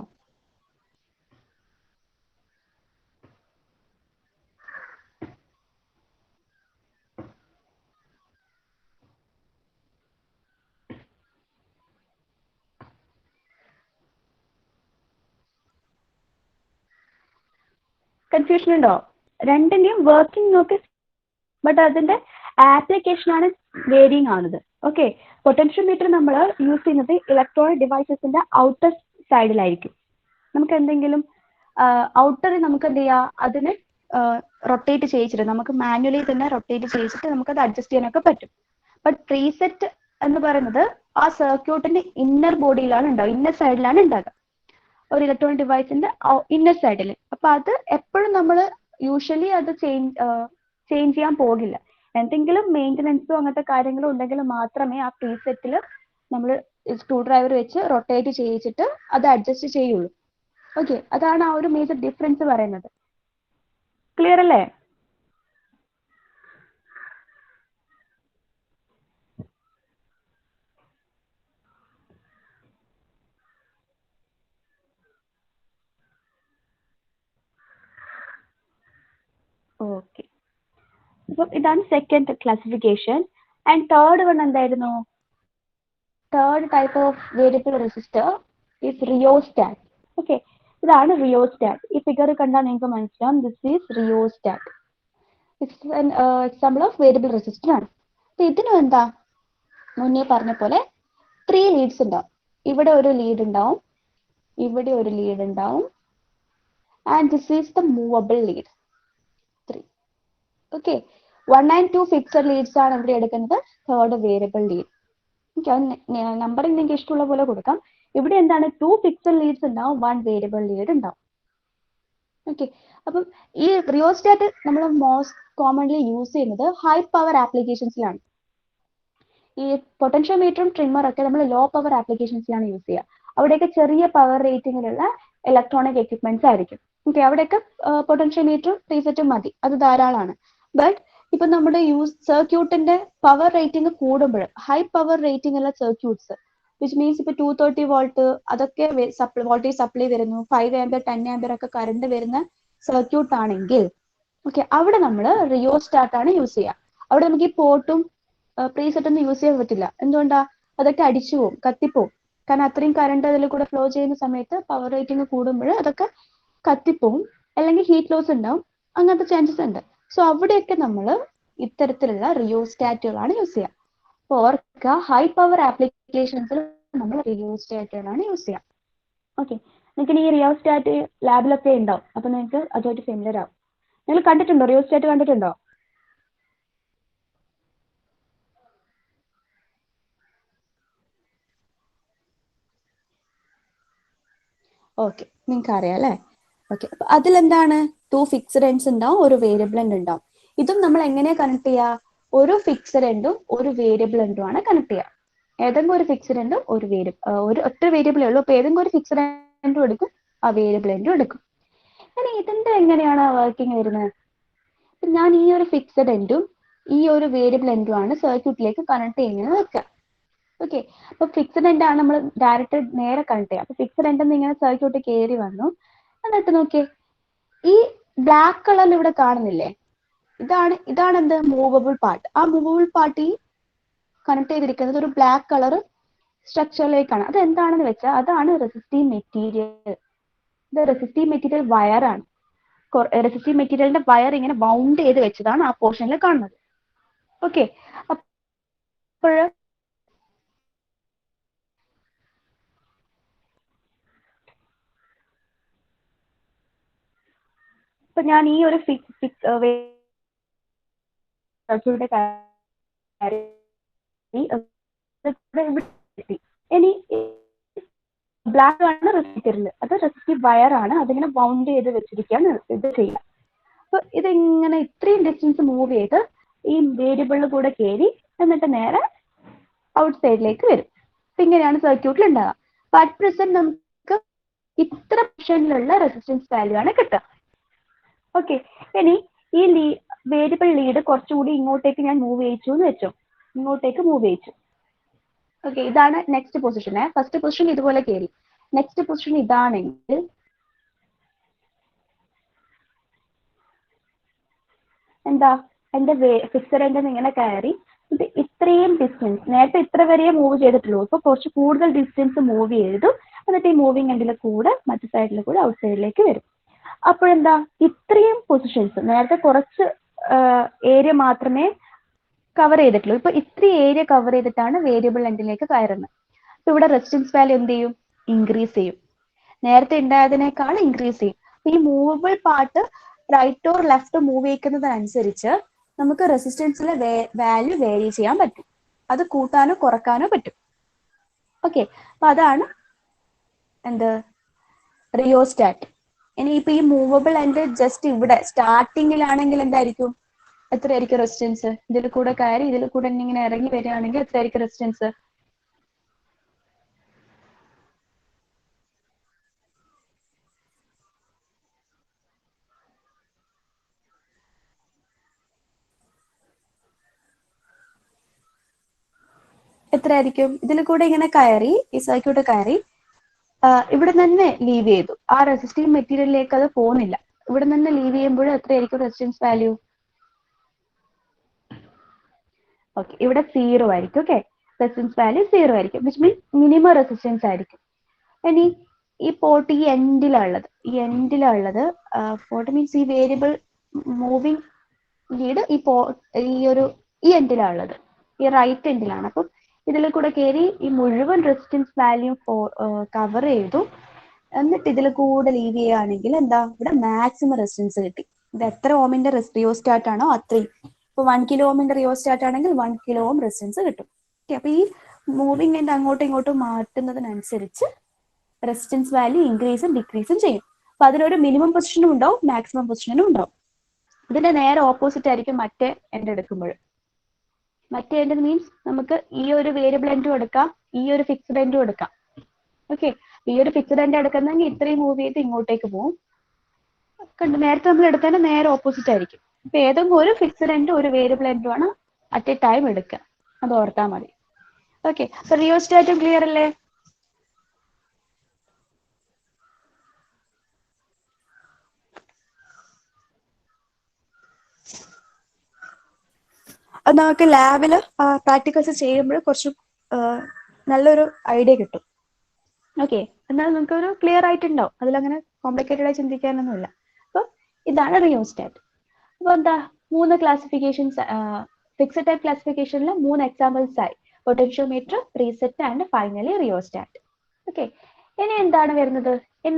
കൺഫ്യൂഷൻ ഉണ്ടോ? രണ്ടിന്റെയും വർക്കിംഗ് നോക്കി, ബട്ട് അതിന്റെ ആപ്ലിക്കേഷൻ ആണ് വേരിയിങ് ആവുന്നത്. ഓക്കെ, പൊട്ടൻഷ്യോമീറ്റർ നമ്മൾ യൂസ് ചെയ്യുന്നത് ഇലക്ട്രോണിക് ഡിവൈസസിന്റെ ഔട്ടർ സൈഡിലായിരിക്കും. നമുക്ക് എന്തെങ്കിലും ഔട്ടറിൽ നമുക്ക് എന്ത് ചെയ്യാം, അതിന് റൊട്ടേറ്റ് ചെയ്യിച്ചിട്ട് നമുക്ക് മാനുവലി തന്നെ റൊട്ടേറ്റ് ചെയ്യിച്ചിട്ട് നമുക്കത് അഡ്ജസ്റ്റ് ചെയ്യാനൊക്കെ പറ്റും. ബട്ട് പ്രീസെറ്റ് എന്ന് പറയുന്നത് ആ സർക്യൂട്ടിന്റെ ഇന്നർ ബോഡിയിലാണ് ഉണ്ടാവുക, ഇന്നർ സൈഡിലാണ് ഉണ്ടാകുക, ഒരു ഇലക്ട്രോണിക് ഡിവൈസിന്റെ ഇന്നർ സൈഡിൽ. അപ്പൊ അത് എപ്പോഴും നമ്മൾ യൂഷ്വലി അത് ചേഞ്ച് ചെയ്യാൻ പോകില്ല. എന്തെങ്കിലും മെയിൻ്റനൻസോ അങ്ങനത്തെ കാര്യങ്ങളോ ഉണ്ടെങ്കിൽ മാത്രമേ ആ പ്രീസെറ്റിൽ നമ്മൾ സ്ക്രൂ ഡ്രൈവർ വെച്ച് റൊട്ടേറ്റ് ചെയ്യിച്ചിട്ട് അത് അഡ്ജസ്റ്റ് ചെയ്യുള്ളൂ. ഓക്കെ, അതാണ് ആ ഒരു മേജർ ഡിഫറൻസ് പറയുന്നത്. ക്ലിയർ അല്ലേ? ഓക്കെ, അപ്പൊ ഇതാണ് second classification. And third one എന്തായിരുന്നു? Third type of variable resistor is rheostat. Okay, ഇതാണ് റിയോസ്റ്റാറ്റ്. ഈ ഫിഗർ കണ്ടാൽ നിങ്ങൾക്ക് മനസ്സിലാവും, this is rheostat. It's an example of variable resistor ആണ്. ഇതിനും എന്താ, മുന്നേ പറഞ്ഞ പോലെ 3 ലീഡ്സ് ഉണ്ടാവും. ഇവിടെ ഒരു ലീഡ് ഉണ്ടാവും, ഇവിടെ ഒരു ലീഡ് ഉണ്ടാവും, and this is the movable lead 3. Okay, 1 and 2 fixed leads ആണ് ഇവിടെ എടുക്കുന്നത്. Third variable lead. നമ്പറിംഗ് നിങ്ങൾക്ക് ഇഷ്ടമുള്ള പോലെ കൊടുക്കാം. ഇവിടെ എന്താണ്, 2 ഫിക്സഡ് ലീഡ്സ് ഉണ്ടാവും, 1 വേരിയബിൾ ലീഡ് ഉണ്ടാവും. ഓക്കെ, അപ്പം ഈ റിയോസ്റ്റാറ്റ് നമ്മൾ മോസ്റ്റ് കോമൺലി യൂസ് ചെയ്യുന്നത് ഹൈ പവർ ആപ്ലിക്കേഷൻസിലാണ്. ഈ പൊട്ടൻഷ്യോമീറ്ററും ട്രിമ്മറും ഒക്കെ നമ്മൾ ലോ പവർ ആപ്ലിക്കേഷൻസിലാണ് യൂസ് ചെയ്യുക. അവിടെയൊക്കെ ചെറിയ പവർ റേറ്റിംഗിലുള്ള ഇലക്ട്രോണിക് എക്യുപ്മെന്റ്സ് ആയിരിക്കും. ഓക്കെ, അവിടെയൊക്കെ പൊട്ടൻഷ്യോമീറ്ററും പ്രീസെറ്റും മതി, അത് ധാരാളമാണ്. ബട്ട് ഇപ്പൊ നമ്മുടെ സർക്യൂട്ടിന്റെ പവർ റേറ്റിംഗ് കൂടുമ്പോൾ, ഹൈ പവർ റേറ്റിംഗ് ഉള്ള സർക്യൂട്ട്സ്, വിച്ച് മീൻസ് ഇപ്പൊ 230 വോൾട്ട് അതൊക്കെ വോൾട്ടേജ് സപ്ലൈ വരുന്നു, 5 ആംപിയർ 10 ആംപിയർ ഒക്കെ കറണ്ട് വരുന്ന സർക്യൂട്ട് ആണെങ്കിൽ ഓക്കെ, അവിടെ നമ്മൾ റിയോസ്റ്റാറ്റ് ആണ് യൂസ് ചെയ്യുക. അവിടെ നമുക്ക് ഈ പോർട്ടും പ്രീസെറ്റ് ഒന്നും യൂസ് ചെയ്യാൻ പറ്റില്ല. എന്തുകൊണ്ടാ? അതൊക്കെ അടിച്ചു പോകും, കത്തിപ്പോവും. കാരണം അത്രയും കറണ്ട് അതിൽ കൂടെ ഫ്ലോ ചെയ്യുന്ന സമയത്ത് പവർ റേറ്റിംഗ് കൂടുമ്പോൾ അതൊക്കെ കത്തിപ്പോവും, അല്ലെങ്കിൽ ഹീറ്റ് ലോസ് ഉണ്ടാവും, അങ്ങനത്തെ ചാൻസസ് ഉണ്ട്. സോ അവിടെയൊക്കെ നമ്മൾ ഇത്തരത്തിലുള്ള റിയോസ്റ്റാറ്റുകളാണ് യൂസ് ചെയ്യുക. അപ്പോൾ ഓർക്കുക, ഹൈ പവർ ആപ്ലിക്കേഷൻസിൽ നമ്മൾ റിയോസ്റ്റാറ്റുകളാണ് യൂസ് ചെയ്യുക. ഓക്കെ, നിങ്ങൾക്ക് ഈ റിയോസ്റ്റാറ്റ് ലാബിലൊക്കെ ഉണ്ടാവും, അപ്പൊ നിങ്ങൾക്ക് അതുമായിട്ട് ഫെമിലിയർ ആവും. നിങ്ങൾ കണ്ടിട്ടുണ്ടോ? റിയോസ്റ്റാറ്റ് കണ്ടിട്ടുണ്ടോ? ഓക്കെ, നിങ്ങൾക്ക് അറിയാം അല്ലേ? ഓക്കെ, അപ്പൊ അതിലെന്താണ്, 2 ഫിക്സഡ് എൻഡ്സ് ഉണ്ടാവും, ഒരു വേരിയബിൾ എൻഡ് ഉണ്ടാവും. ഇതും നമ്മൾ എങ്ങനെയാ കണക്ട് ചെയ്യുക? ഒരു ഫിക്സഡ് എൻഡും ഒരു വേരിയബിൾ എൻഡും ആണ് കണക്ട് ചെയ്യുക. ഏതെങ്കിലും ഒരു ഫിക്സഡ് എൻഡും ഒരു ഒറ്റ വേരിയബിളേ ഉള്ളൂ. അപ്പൊ ഏതെങ്കിലും ഒരു ഫിക്സഡ് എൻഡും എടുക്കും, ആ വേരിയബിൾ എൻഡും എടുക്കും. ഇനി ഇതിന്റെ എങ്ങനെയാണ് വർക്കിംഗ് വരുന്നത്? ഞാൻ ഈ ഒരു ഫിക്സഡ് എൻഡും ഈ ഒരു വേരിയബിൾ എൻഡും ആണ് സർക്യൂട്ടിലേക്ക് കണക്ട് ചെയ്യുന്നത് വെക്കുക. ഓക്കെ, അപ്പൊ ഫിക്സഡ് എൻഡ് ആണ് നമ്മൾ ഡയറക്റ്റ് നേരെ കണക്ട് ചെയ്യുക. അപ്പൊ ഫിക്സഡ് എൻഡ് ഇങ്ങനെ സർക്യൂട്ട് കയറി വന്നു. എന്നിട്ട് നോക്കിയേ, ഈ ബ്ലാക്ക് കളറിൽ ഇവിടെ കാണുന്നില്ലേ, ഇതാണ് എന്ത് മൂവബിൾ പാർട്ട്. ആ മൂവബിൾ പാർട്ട് ഈ കണക്ട് ചെയ്തിരിക്കുന്നത് ഒരു ബ്ലാക്ക് കളർ സ്ട്രക്ചറിലേക്കാണ്. അത് എന്താണെന്ന് വെച്ചാൽ അതാണ് റെസിസ്റ്റീവ് മെറ്റീരിയൽ. ഇത് റെസിസ്റ്റീവ് മെറ്റീരിയൽ വയറാണ്. റെസിസ്റ്റീവ് മെറ്റീരിയലിന്റെ വയർ ഇങ്ങനെ ബൗണ്ട് ചെയ്ത് വെച്ചതാണ് ആ പോർഷനിൽ കാണുന്നത്. ഓക്കെ, അപ്പോൾ ഇപ്പൊ ഞാൻ ഈ ഒരു ഇനി ബ്ലാക്ക് ആണ് റെസിസ്റ്ററിൽ, അത് റെസിസ്റ്റീവ് വയർ ആണ്, അതിങ്ങനെ ബൗണ്ട് ചെയ്ത് വെച്ചിരിക്കുകയാണ് ഇത് ചെയ്യുക. അപ്പൊ ഇതിങ്ങനെ ഇത്രയും ഡിസ്റ്റൻസ് മൂവ് ചെയ്ത് ഈ വേരിയബിളിൽ കൂടെ കയറി എന്നിട്ട് നേരെ ഔട്ട് സൈഡിലേക്ക് വരും. അപ്പൊ ഇങ്ങനെയാണ് സർക്യൂട്ടിൽ ഉണ്ടാകുക. അപ്പൊ അറ്റ് പ്രസന്റ് നമുക്ക് ഇത്ര പൊസിഷനിലുള്ള റെസിസ്റ്റൻസ് വാല്യൂ ആണ് കിട്ടുക. ഓക്കെ, ഇനി ഈ വേരിയബിൾ ലീഡ് കുറച്ചുകൂടി ഇങ്ങോട്ടേക്ക് ഞാൻ മൂവ് ചെയ്യിച്ചു എന്ന് വെച്ചോ, ഇങ്ങോട്ടേക്ക് മൂവ് ചെയ്യിച്ചു. ഓക്കെ, ഇതാണ് നെക്സ്റ്റ് പൊസിഷൻ. ഫസ്റ്റ് പൊസിഷൻ ഇതുപോലെ കയറി, നെക്സ്റ്റ് പൊസിഷൻ ഇതാണെങ്കിൽ എന്താ, എന്റെ ഫിക്സഡ് എൻഡ് ഇങ്ങനെ കയറി ഇത് ഇത്രയും ഡിസ്റ്റൻസ്, നേരത്തെ ഇത്ര വരെയേ മൂവ് ചെയ്തിട്ടുള്ളൂ, ഇപ്പൊ കുറച്ച് കൂടുതൽ ഡിസ്റ്റൻസ് മൂവ് ചെയ്തു. എന്നിട്ട് ഈ മൂവിങ് എൻഡിൽ കൂടെ മറ്റു സൈഡിൽ കൂടെ ഔട്ട് സൈഡിലേക്ക് വരും. അപ്പോഴെന്താ, ഇത്രയും പൊസിഷൻസ്, നേരത്തെ കുറച്ച് ഏരിയ മാത്രമേ കവർ ചെയ്തിട്ടുള്ളൂ, ഇപ്പൊ ഇത്രയും ഏരിയ കവർ ചെയ്തിട്ടാണ് വേരിയബിൾ എൻഡിലേക്ക് കയറുന്നത്. അപ്പൊ ഇവിടെ റെസിസ്റ്റൻസ് വാല്യൂ എന്ത് ചെയ്യും, ഇൻക്രീസ് ചെയ്യും, നേരത്തെ ഉണ്ടായതിനേക്കാൾ ഇൻക്രീസ് ചെയ്യും. ഈ movable part right or left move ചെയ്യിക്കുന്നതിനനുസരിച്ച് നമുക്ക് റെസിസ്റ്റൻസിലെ വാല്യൂ വേരി ചെയ്യാൻ പറ്റും, അത് കൂട്ടാനോ കുറക്കാനോ പറ്റും. ഓക്കെ, അപ്പൊ അതാണ് എന്ത് റിയോസ്റ്റാറ്റ്. ഇനിയിപ്പോ ഈ മൂവബിൾ എൻഡ് ജസ്റ്റ് ഇവിടെ സ്റ്റാർട്ടിങ്ങിലാണെങ്കിൽ എന്തായിരിക്കും, എത്രയായിരിക്കും റെസിസ്റ്റൻസ്, ഇതിൽ കൂടെ കയറി ഇതിൽ കൂടെ ഇങ്ങനെ ഇറങ്ങി വരികയാണെങ്കിൽ എത്രയായിരിക്കും റെസിസ്റ്റൻസ്? എത്രയായിരിക്കും? ഇതിൽ കൂടെ ഇങ്ങനെ കയറി ഈ സർക്യൂട്ട് കയറി ഇവിടെ തന്നെ ലീവ് ചെയ്തു, ആ റെസിസ്റ്റീവ് മെറ്റീരിയലിലേക്ക് അത് പോകുന്നില്ല, ഇവിടെ നിന്ന് ലീവ് ചെയ്യുമ്പോൾ എത്രയായിരിക്കും റെസിസ്റ്റൻസ് വാല്യൂ? ഓക്കെ, ഇവിടെ 0 ആയിരിക്കും. ഓക്കെ, റെസിസ്റ്റൻസ് വാല്യൂ 0 ആയിരിക്കും, വിച്ച് മീൻസ് മിനിമം റെസിസ്റ്റൻസ് ആയിരിക്കും. ഇനി ഈ പോർട്ട് ഈ എൻഡിലുള്ളത് പോർട്ട് മീൻസ് ഈ വേരിയബിൾ മൂവിങ് ലീഡ് ഈ എൻഡിലുള്ളത്, ഈ റൈറ്റ് എൻഡിലാണ്. അപ്പം ഇതിൽ കൂടെ കയറി ഈ മുഴുവൻ റെസിസ്റ്റൻസ് വാല്യൂ കവർ ചെയ്തു. എന്നിട്ട് ഇതിൽ കൂടെ ലീവ് ചെയ്യുകയാണെങ്കിൽ എന്താ, ഇവിടെ മാക്സിമം റെസിസ്റ്റൻസ് കിട്ടി. ഇത് എത്ര ഓമിന്റെ റിയോസ്റ്റാറ്റ് ആണോ അത്രയും. ഇപ്പൊ 1 കിലോ ഓമിന്റെ റിയോസ്റ്റാറ്റ് ആണെങ്കിൽ 1 കിലോ ഓം റെസിസ്റ്റൻസ് കിട്ടും. അപ്പൊ ഈ മൂവിങ് എൻഡ് അങ്ങോട്ടും ഇങ്ങോട്ടും മാറ്റുന്നതിനനുസരിച്ച് റെസിസ്റ്റൻസ് വാല്യൂ ഇൻക്രീസും ഡിക്രീസും ചെയ്യും. അപ്പൊ അതിനൊരു മിനിമം പൊസിഷനും ഉണ്ടാവും, മാക്സിമം പൊസിഷനും ഉണ്ടാവും. ഇതിന്റെ നേരെ ഓപ്പോസിറ്റ് ആയിരിക്കും മറ്റേ എൻഡ് എടുക്കുമ്പോൾ. മറ്റേ എൻഡ് മീൻസ് നമുക്ക് ഈ ഒരു വേരിയബിൾ എൻഡും എടുക്കാം, ഈ ഒരു ഫിക്സഡ് എൻഡും എടുക്കാം. ഓക്കെ, ഈ ഒരു ഫിക്സഡ് എൻഡ് എടുക്കുന്നെങ്കിൽ ഇത്രയും മൂവ് ചെയ്ത് ഇങ്ങോട്ടേക്ക് പോകും. കണ്ടു, നേരത്തെ നമ്മൾ എടുത്തതിന്റെ നേരെ ഓപ്പോസിറ്റ് ആയിരിക്കും. ഇപ്പൊ ഏതെങ്കിലും ഒരു ഫിക്സഡ് എൻഡും ഒരു വേരിയബിൾ എൻഡും ആണ് അറ്റ് എ ടൈം എടുക്കുക, അത് ഓർത്താൽ മതി. ഓക്കെ, അപ്പൊ റിയോസ്റ്റാറ്റും ക്ലിയർ അല്ലേ? അത് നമുക്ക് ലാബില് പ്രാക്ടിക്കൽസ് ചെയ്യുമ്പോൾ കുറച്ച് നല്ലൊരു ഐഡിയ കിട്ടും. ഓക്കെ, എന്നാൽ നമുക്കൊരു ക്ലിയർ ആയിട്ടുണ്ടാവും, അതിലങ്ങനെ കോംപ്ലിക്കേറ്റഡ് ആയി ചിന്തിക്കാനൊന്നുമില്ല. അപ്പൊ ഇതാണ് റിയോസ്റ്റാറ്റ്. അപ്പൊ എന്താ, 3 ക്ലാസിഫിക്കേഷൻസ്, ഫിക്സഡ് ടൈപ്പ് ക്ലാസിഫിക്കേഷനിൽ 3 എക്സാമ്പിൾസ് ആയി, potentiometer, preset and finally rheostat. Okay, ഇനി എന്താണ് വരുന്നത്? ഇനി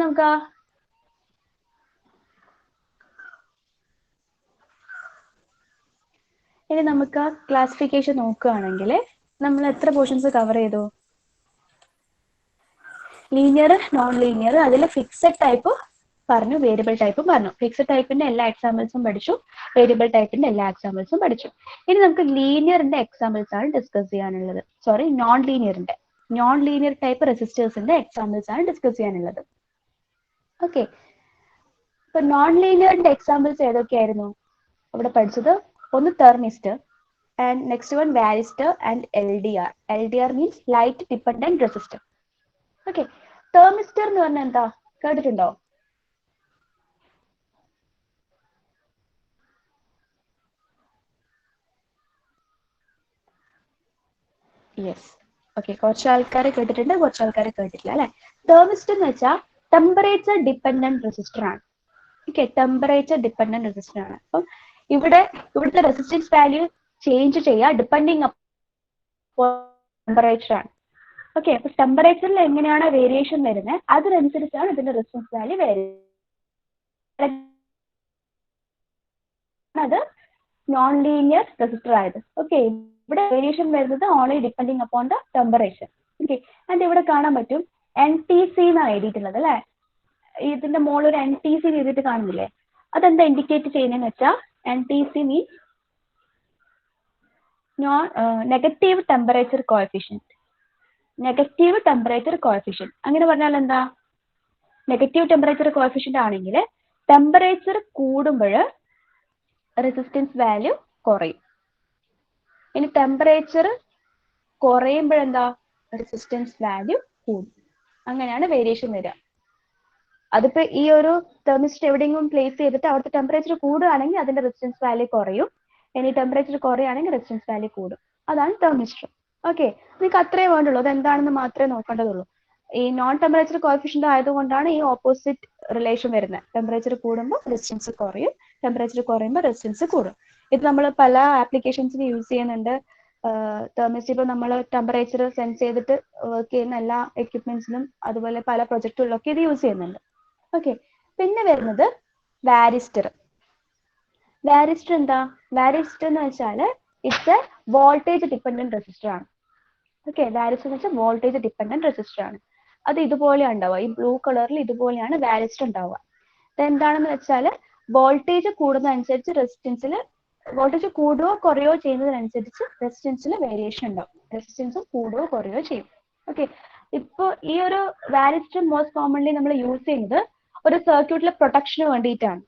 നമുക്ക് ക്ലാസിഫിക്കേഷൻ നോക്കുകയാണെങ്കിൽ നമ്മൾ എത്ര പോർഷൻസ് കവർ ചെയ്തു? ലീനിയർ, നോൺ ലീനിയർ, അതിൽ ഫിക്സഡ് ടൈപ്പ് പറഞ്ഞു, വേരിയബിൾ ടൈപ്പും പറഞ്ഞു. ഫിക്സഡ് ടൈപ്പിന്റെ എല്ലാ എക്സാമ്പിൾസും പഠിച്ചു, വേരിയബിൾ ടൈപ്പിന്റെ എല്ലാ എക്സാമ്പിൾസും പഠിച്ചു. ഇനി നമുക്ക് ലീനിയറിന്റെ എക്സാമ്പിൾസ് ആണ് ഡിസ്കസ് ചെയ്യാനുള്ളത്. നോൺ ലീനിയർ ടൈപ്പ് റെസിസ്റ്റേഴ്സിന്റെ എക്സാമ്പിൾസ് ആണ് ഡിസ്കസ് ചെയ്യാനുള്ളത്. ഓക്കെ, ഇപ്പൊ നോൺ ലീനിയറിന്റെ എക്സാമ്പിൾസ് ഏതൊക്കെയായിരുന്നു അവിടെ പഠിച്ചത്? ഒന്ന് thermistor, and next one varistor and LDR. LDR means light dependent resistor. Okay, thermistor എന്ന് പറഞ്ഞാൽ എന്താ, കേട്ടിട്ടുണ്ടോ? യെസ്, ഓക്കെ, കുറച്ച് ആൾക്കാരെ കേട്ടിട്ടുണ്ട്, കുറച്ച് ആൾക്കാരെ കേട്ടിട്ടില്ല അല്ലെ. തെർമിസ്റ്റർ എന്ന് വെച്ചാൽ ടെമ്പറേച്ചർ ഡിപ്പെൻഡന്റ് റെസിസ്റ്റർ ആണ്. ഓക്കെ, ടെമ്പറേച്ചർ ഡിപ്പെൻഡന്റ് റെസിസ്റ്റർ ആണ്. അപ്പം ഇവിടുത്തെ റെസിസ്റ്റൻസ് വാല്യൂ ചേഞ്ച് ചെയ്യുക ഡിപ്പെൻഡിങ് അപ്പോൺ ടെമ്പറേച്ചർ ആണ്. ഓക്കെ, അപ്പൊ ടെമ്പറേച്ചറിൽ എങ്ങനെയാണ് വേരിയേഷൻ വരുന്നത് അതിനനുസരിച്ചാണ് ഇതിന്റെ റെസിസ്റ്റൻസ് വാല്യൂ വേരി. അത് നോൺ ലീനിയർ റെസിസ്റ്റർ ആയത്. ഓക്കെ, ഇവിടെ വേരിയേഷൻ വരുന്നത് only depending upon the temperature. Okay, and ഇവിടെ കാണാൻ പറ്റും NTC എന്നാണ് എഴുതിയിട്ടുള്ളത് അല്ലെ. ഇതിന്റെ മുകളിൽ ഒരു NTC എഴുതിയിട്ട് കാണുന്നില്ലേ? അതെന്താ ഇൻഡിക്കേറ്റ് ചെയ്യുന്നതെന്ന് വെച്ചാൽ NTC means negative temperature coefficient. Negative temperature coefficient അങ്ങനെ പറഞ്ഞാൽ എന്താ? നെഗറ്റീവ് ടെമ്പറേച്ചർ കോഎഫിഷ്യന്റ് ആണെങ്കിൽ ടെമ്പറേച്ചർ കൂടുമ്പോൾ റെസിസ്റ്റൻസ് വാല്യൂ കുറയും. ഇനി ടെമ്പറേച്ചർ കുറയുമ്പോഴെന്താ? റെസിസ്റ്റൻസ് വാല്യൂ കൂടും. അങ്ങനെയാണ് വേരിയേഷൻ വരിക. അതിപ്പോ ഈ ഒരു തെർമിസ്റ്റർ എവിടെയെങ്കിലും പ്ലേസ് ചെയ്തിട്ട് അവിടുത്തെ ടെമ്പറേച്ചർ കൂടുകയാണെങ്കിൽ അതിന്റെ റെസിസ്റ്റൻസ് വാല്യൂ കുറയും. ഇനി ടെമ്പറേച്ചർ കുറയുകയാണെങ്കിൽ റെസിസ്റ്റൻസ് വാല്യൂ കൂടും. അതാണ് തെർമിസ്റ്റർ. ഓക്കെ, നിങ്ങൾക്ക് അത്രേ വേണ്ടുള്ളൂ, അത് എന്താണെന്ന് മാത്രമേ നോക്കേണ്ടതുള്ളൂ. ഈ നോൺ ടെമ്പറേച്ചർ കോഎഫിഷ്യന്റ് ആയതുകൊണ്ടാണ് ഈ ഓപ്പോസിറ്റ് റിലേഷൻ വരുന്നത്. ടെമ്പറേച്ചർ കൂടുമ്പോൾ റെസിസ്റ്റൻസ് കുറയും, ടെമ്പറേച്ചർ കുറയുമ്പോൾ റെസിസ്റ്റൻസ് കൂടും. ഇത് നമ്മൾ പല ആപ്ലിക്കേഷൻസിന് യൂസ് ചെയ്യുന്നുണ്ട്. തെർമിസ്റ്റർ ഇപ്പോൾ നമ്മൾ ടെമ്പറേച്ചർ സെൻസ് ചെയ്തിട്ട് വർക്ക് ചെയ്യുന്ന എല്ലാ എക്യുപ്മെന്റ്സിനും അതുപോലെ പല പ്രൊജക്റ്റുകളിലൊക്കെ ഇത് യൂസ് ചെയ്യുന്നുണ്ട്. ഓക്കെ, പിന്നെ വരുന്നത് വാരിസ്റ്റർ. വാരിസ്റ്റർ എന്താ? വാരിസ്റ്റർ എന്ന് വെച്ചാൽ it's A voltage dependent resistor ആണ്. ഓക്കെ, വാരിസ്റ്റർ എന്ന് വെച്ചാൽ വോൾട്ടേജ് ഡിപ്പെൻഡന്റ് റെസിസ്റ്റർ ആണ്. അത് ഇതുപോലെയാണ് ഉണ്ടാവുക, ഈ ബ്ലൂ കളറിൽ ഇതുപോലെയാണ് വാരിസ്റ്റർ ഉണ്ടാവുക. എന്താണെന്ന് വെച്ചാൽ വോൾട്ടേജ് കൂടുന്നതനുസരിച്ച് റെസിസ്റ്റൻസിൽ വോൾട്ടേജ് കൂടുകയോ കുറയോ ചെയ്യുന്നതിനനുസരിച്ച് റെസിസ്റ്റൻസിൽ വേരിയേഷൻ ഉണ്ടാവും. റെസിസ്റ്റൻസ് കൂടുകയോ കുറയോ ചെയ്യും. ഓക്കെ, ഇപ്പൊ ഈ ഒരു വാരിസ്റ്റർ മോസ്റ്റ് കോമൺലി നമ്മൾ യൂസ് ചെയ്യുന്നത് ഒരു സർക്യൂട്ടിലെ പ്രൊട്ടക്ഷന് വേണ്ടിയിട്ടാണ്.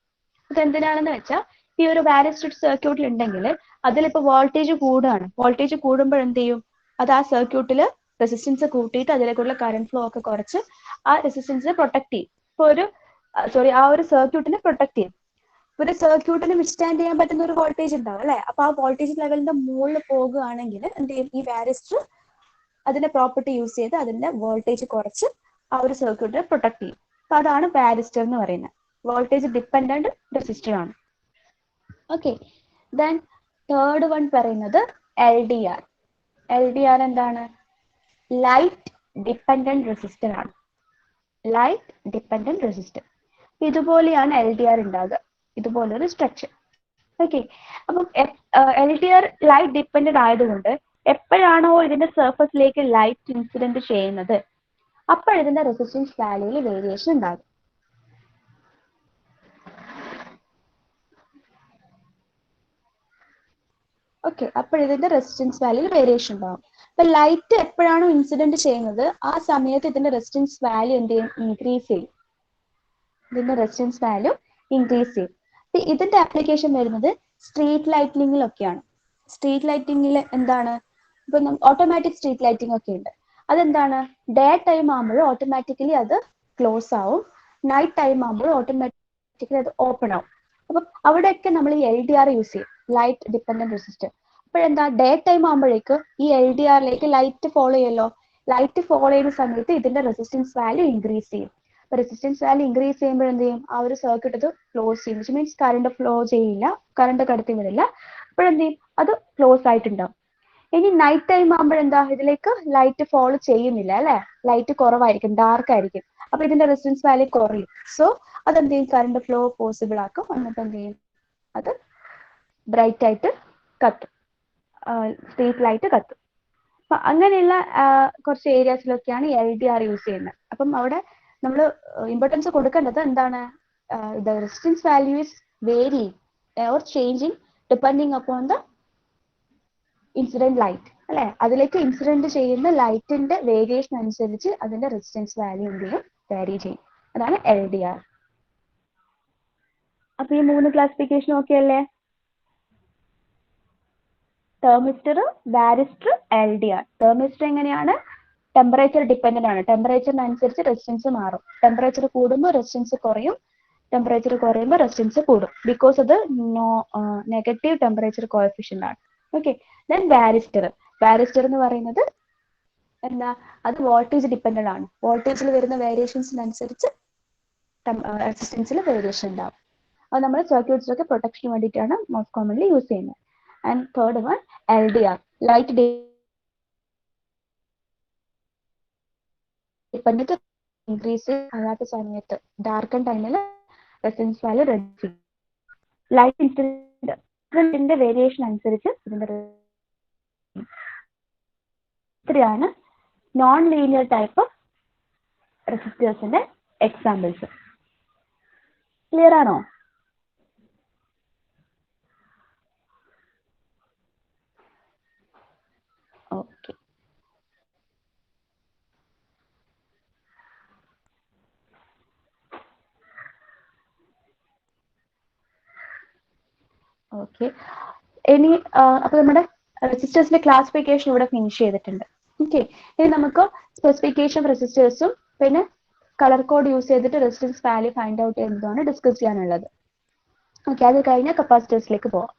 അത് എന്തിനാണെന്ന് വെച്ചാൽ ഈ ഒരു വാരിസ്റ്റർ സർക്യൂട്ടിൽ ഉണ്ടെങ്കിൽ അതിലിപ്പോ വോൾട്ടേജ് കൂടുകയാണ്. വോൾട്ടേജ് കൂടുമ്പോൾ എന്ത് ചെയ്യും? അത് ആ സർക്യൂട്ടിൽ റെസിസ്റ്റൻസ് കൂട്ടിയിട്ട് അതിലേക്കുള്ള കറന്റ് ഫ്ലോ ഒക്കെ കുറച്ച് ആ റെസിസ്റ്റൻസിനെ പ്രൊട്ടക്ട് ചെയ്യും. ഇപ്പൊ ആ ഒരു സർക്യൂട്ടിനെ പ്രൊട്ടക്ട് ചെയ്യും. ഒരു സർക്യൂട്ടിന് വിത്ത്സ്റ്റാൻഡ് ചെയ്യാൻ പറ്റുന്ന ഒരു വോൾട്ടേജ് ഉണ്ടാവും അല്ലെ. അപ്പൊ ആ വോൾട്ടേജ് ലെവലിന്റെ മുകളിൽ പോകുകയാണെങ്കിൽ എന്ത് ചെയ്യും? ഈ വാരിസ്റ്റർ അതിന്റെ പ്രോപ്പർട്ടി യൂസ് ചെയ്ത് അതിന്റെ വോൾട്ടേജ് കുറച്ച് ആ ഒരു സർക്യൂട്ടിനെ പ്രൊട്ടക്ട് ചെയ്യും. അപ്പൊ അതാണ് വാരിസ്റ്റർ എന്ന് പറയുന്നത്. വോൾട്ടേജ് ഡിപ്പെൻഡന്റ് റെസിസ്റ്റർ ആണ്. ഓക്കെ, ദെൻ തേർഡ് വൺ പറയുന്നത് LDR. LDR എന്താണ്? ലൈറ്റ് ഡിപ്പെൻഡന്റ് റെസിസ്റ്റർ ആണ്. Light dependent resistor. ഇതുപോലെയാണ് LDR ഉണ്ടാകുക, ഇതുപോലൊരു സ്ട്രക്ചർ. ഓക്കെ, അപ്പം LDR ലൈറ്റ് ഡിപ്പെൻഡന്റ് ആയതുകൊണ്ട് എപ്പോഴാണോ ഇതിന്റെ സർഫസിലേക്ക് ലൈറ്റ് ഇൻസിഡന്റ് ചെയ്യുന്നത് അപ്പോൾ ഇതിന്റെ റെസിസ്റ്റൻസ് വാല്യൂയിൽ വേരിയേഷൻ ഉണ്ടാകും. ഓക്കെ, അപ്പോൾ ഇതിന്റെ റെസിസ്റ്റൻസ് വാല്യൂയിൽ വേരിയേഷൻ ഉണ്ടാകും. അപ്പൊ ലൈറ്റ് എപ്പോഴാണോ ഇൻസിഡന്റ് ചെയ്യുന്നത് ആ സമയത്ത് ഇതിന്റെ റെസിസ്റ്റൻസ് വാല്യൂ എന്ത് ചെയ്യും? ഇൻക്രീസ് ചെയ്യും. ഇതിന്റെ റെസിസ്റ്റൻസ് വാല്യൂ ഇൻക്രീസ് ചെയ്യും. ഇതിന്റെ ആപ്ലിക്കേഷൻ വരുന്നത് സ്ട്രീറ്റ് ലൈറ്റിങ്ങിലൊക്കെയാണ്. സ്ട്രീറ്റ് ലൈറ്റിങ്ങിൽ എന്താണ്? ഇപ്പൊ ഓട്ടോമാറ്റിക് സ്ട്രീറ്റ് ലൈറ്റിംഗ് ഒക്കെ ഉണ്ട്. അതെന്താണ്? ഡേ ടൈം ആകുമ്പോൾ ഓട്ടോമാറ്റിക്കലി അത് ക്ലോസ് ആവും, നൈറ്റ് ടൈം ആകുമ്പോൾ ഓട്ടോമാറ്റിക്കലി അത് ഓപ്പൺ ആവും. അപ്പം അവിടെയൊക്കെ നമ്മൾ ഈ LDR യൂസ് ചെയ്യും, ലൈറ്റ് ഡിപ്പെൻഡന്റ് റെസിസ്റ്റർ. അപ്പോഴെന്താ? ഡേ ടൈം ആകുമ്പോഴേക്ക് ഈ LDRലേക്ക് ലൈറ്റ് ഫോളോ ചെയ്യുമല്ലോ. ലൈറ്റ് ഫോളോ ചെയ്യുന്ന സമയത്ത് ഇതിന്റെ റെസിസ്റ്റൻസ് വാല്യൂ ഇൻക്രീസ് ചെയ്യും. റെസിസ്റ്റൻസ് വാല്യൂ ഇൻക്രീസ് ചെയ്യുമ്പോൾ എന്ത് ചെയ്യും? ആ ഒരു സർക്യൂട്ട് അത് ക്ലോസ് ചെയ്യും. വിച്ച് മീൻസ് കറണ്ട് ഫ്ലോ ചെയ്യില്ല, കറണ്ട് കടത്തി വിടില്ല. അപ്പോഴെന്ത് ചെയ്യും? അത് ക്ലോസ് ആയിട്ടുണ്ടാവും. ഇനി നൈറ്റ് ടൈം ആകുമ്പോഴെന്താ? ഇതിലേക്ക് ലൈറ്റ് ഫോളോ ചെയ്യുന്നില്ല അല്ലെ, ലൈറ്റ് കുറവായിരിക്കും, ഡാർക്ക് ആയിരിക്കും. അപ്പൊ ഇതിന്റെ റെസിസ്റ്റൻസ് വാല്യൂ കുറയും. സോ അതെന്ത് ചെയ്യും? കറണ്ട് ഫ്ലോ പോസിബിൾ ആക്കും. എന്നിട്ട് എന്ത് ചെയ്യും? അത് ബ്രൈറ്റ് ആയിട്ട് കത്തും, സ്ട്രീറ്റ് ലൈറ്റ് കത്തും. അപ്പൊ അങ്ങനെയുള്ള കുറച്ച് ഏരിയാസിലൊക്കെയാണ് LDR യൂസ് ചെയ്യുന്നത്. അപ്പം അവിടെ നമ്മൾ ഇമ്പോർട്ടൻസ് കൊടുക്കേണ്ടത് എന്താണ്? The resistance value is varying or changing depending upon the incident light അല്ലെ. അതിലേക്ക് ഇൻസിഡന്റ് ചെയ്യുന്ന ലൈറ്റിന്റെ വേരിയേഷൻ അനുസരിച്ച് അതിന്റെ റെസിസ്റ്റൻസ് വാല്യൂ എന്ത് ചെയ്യും? വാരി ചെയ്യും. അതാണ് LDR. അപ്പൊ ഈ 3 ക്ലാസിഫിക്കേഷൻ ഓക്കെ അല്ലേ? Thermistor, varistor, LDR. തെർമിസ്റ്റർ എങ്ങനെയാണ്? ടെമ്പറേച്ചർ ഡിപ്പെൻഡന്റ് ആണ്. ടെമ്പറേച്ചറിനനുസരിച്ച് റെസിസ്റ്റൻസ് മാറും. ടെമ്പറേച്ചർ കൂടുമ്പോൾ റെസിസ്റ്റൻസ് കുറയും, ടെമ്പറേച്ചർ കുറയുമ്പോൾ റെസിസ്റ്റൻസ് കൂടും. ബിക്കോസ് അത് നെഗറ്റീവ് ടെമ്പറേച്ചർ കോഎഫിഷ്യന്റ് ആണ്. ഓക്കെ. Then varistor. വാരിസ്റ്റർ എന്ന് പറയുന്നത് എന്താ? അത് വോൾട്ടേജ് ഡിപ്പെൻഡന്റ് ആണ്. വോൾട്ടേജിൽ വരുന്ന വേരിയേഷൻസിനനുസരിച്ച് റെസിസ്റ്റൻസിൽ വേരിയേഷൻ ഉണ്ടാവും. അത് നമ്മൾ സർക്യൂട്ട്സിലൊക്കെ പ്രൊട്ടക്ഷന് വേണ്ടിയിട്ടാണ് മോസ്റ്റ് കോമൺലി യൂസ് ചെയ്യുന്നത്. And third one LDR, light dependent increase ആകാത്ത സമയത്ത് ഡാർക്കൺ ടൈമിൽ റെസിസ്റ്റൻസ് വാല്യൂ റെഡ്യൂസ് ചെയ്യും. ലൈറ്റ് ഇൻസിഡന്റിന്റെ വേരിയേഷൻ അനുസരിച്ച് ഇതിന്റെ ഇത്രയാണ് നോൺ ലീനിയർ ടൈപ്പ് റെസിസ്റ്റേഴ്സിന്റെ എക്സാമ്പിൾസ്. ക്ലിയർ ആണോ? ഓക്കെ. ഓക്കെ. ഇനി അപ്പൊ നമ്മുടെ റെസിസ്റ്റേഴ്സിന്റെ ക്ലാസിഫിക്കേഷൻ ഇവിടെ ഫിനിഷ് ചെയ്തിട്ടുണ്ട്. ഓക്കെ. ഇനി നമുക്ക് സ്പെസിഫിക്കേഷൻ റെസിസ്റ്റേഴ്സും പിന്നെ കളർ കോഡ് യൂസ് ചെയ്തിട്ട് റെസിസ്റ്റൻസ് വാല്യൂ ഫൈൻഡ് ഔട്ട് ചെയ്യുന്നതാണ് ഡിസ്കസ് ചെയ്യാനുള്ളത്. ഓക്കെ. അത് കഴിഞ്ഞാൽ കപ്പാസിറ്റേഴ്സിലേക്ക് പോവാം.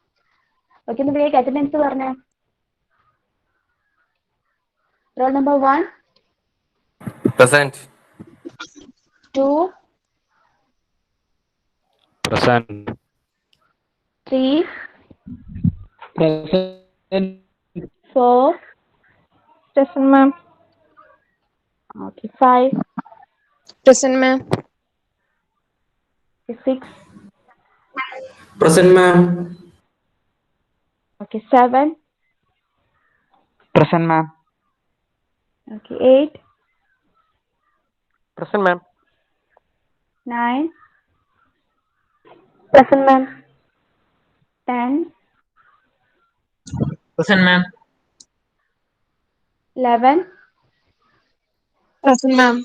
ഓക്കെ. ഇന്ന് വേഗം അറ്റൻഡൻസ് പറഞ്ഞേ. Roll number 1 Present. 2 Present. 3 Present. 4 Present, ma'am. okay 5 Present, ma'am. 6 Present, ma'am. okay 7 Present, ma'am. okay 8 Present, ma'am. 9 Present, ma'am. 10 Present, ma'am. 11 Present, ma'am.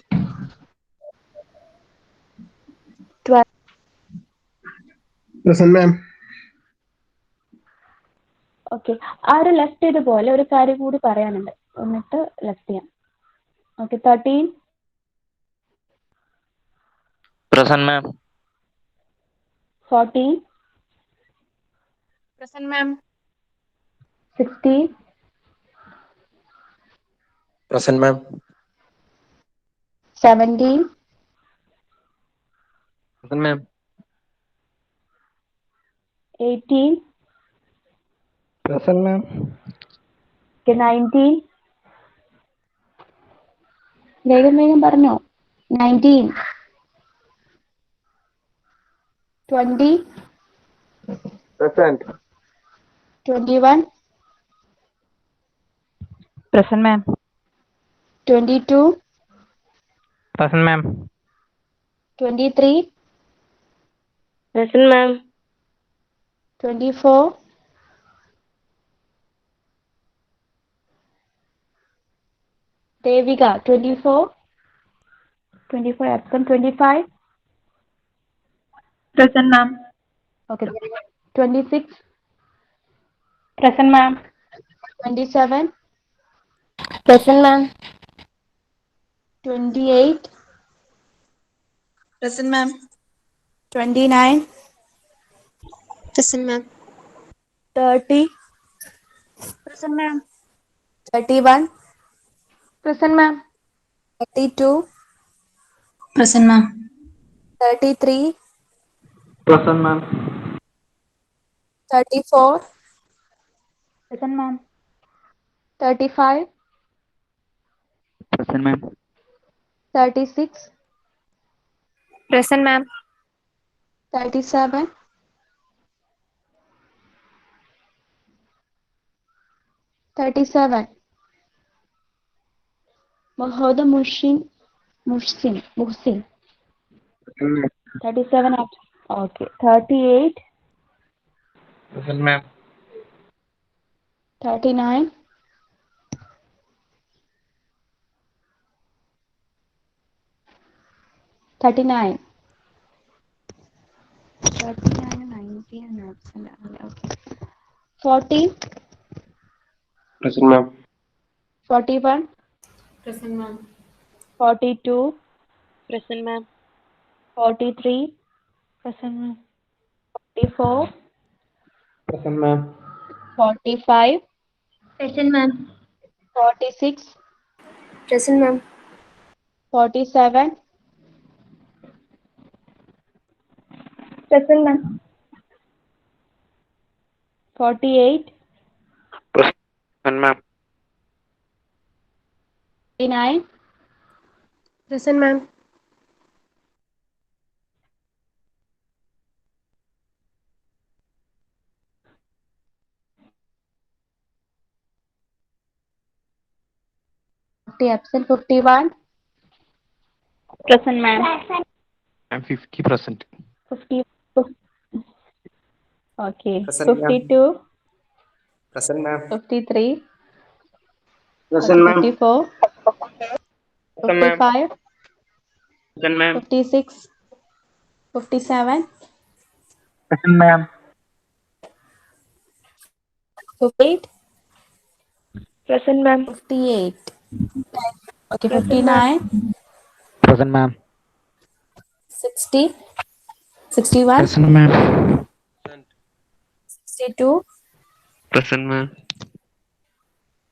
12 Present, ma'am. Okay. ആര് left ചെയ്ത പോലെ ഒരു കാര്യം കൂടി പറയാനുണ്ട്, എന്നിട്ട് ലെഫ്റ്റ് ചെയ്യാം. Okay 13 Present, ma'am. 14 Present, ma'am. 16 Present, ma'am. 17 Present, ma'am. 18 Present, ma'am. okay 19 വേഗം വേഗം പറഞ്ഞോ. 19 20 Present. 21 Present, ma'am. 22 Present, ma'am. 23 Present, ma'am. 24 Devika 24 absent 25 Present, ma'am. okay 26 Present, ma'am. 27 Present, ma'am. 28 Present, ma'am. 29 Present, ma'am. 30 Present, ma'am. 31 Present, ma'am. 32 Present, ma'am. 33 Present, ma'am. 34 Present, ma'am. 35 Present, ma'am. 36 Present, ma'am. 37 37 Mohoda Muhsin 37 okay 38 Present, ma'am. 39 40 39. 39, 90 and absent. Okay. 40. Present, ma'am. 41. Present, ma'am. 42. Present, ma'am. 43. Present, ma'am. 44. Present, ma'am. 45. Present, ma'am. 46. Present, ma'am. 47. Present, ma'am. 48. Present, ma'am. 49. Present, ma'am. 50 absent. 51. Present, ma'am. I'm 50%. 50. Okay. Present, ma'am. 52. Present, ma'am. 53. Present, ma'am. 54. Present, ma'am. 55. Present, ma'am. 56. 57. Present, ma'am. 58. Present, ma'am. 58. Okay. Present, ma'am. 59. Present, ma'am. 60. 61. Present, ma'am. 62. Present, ma'am.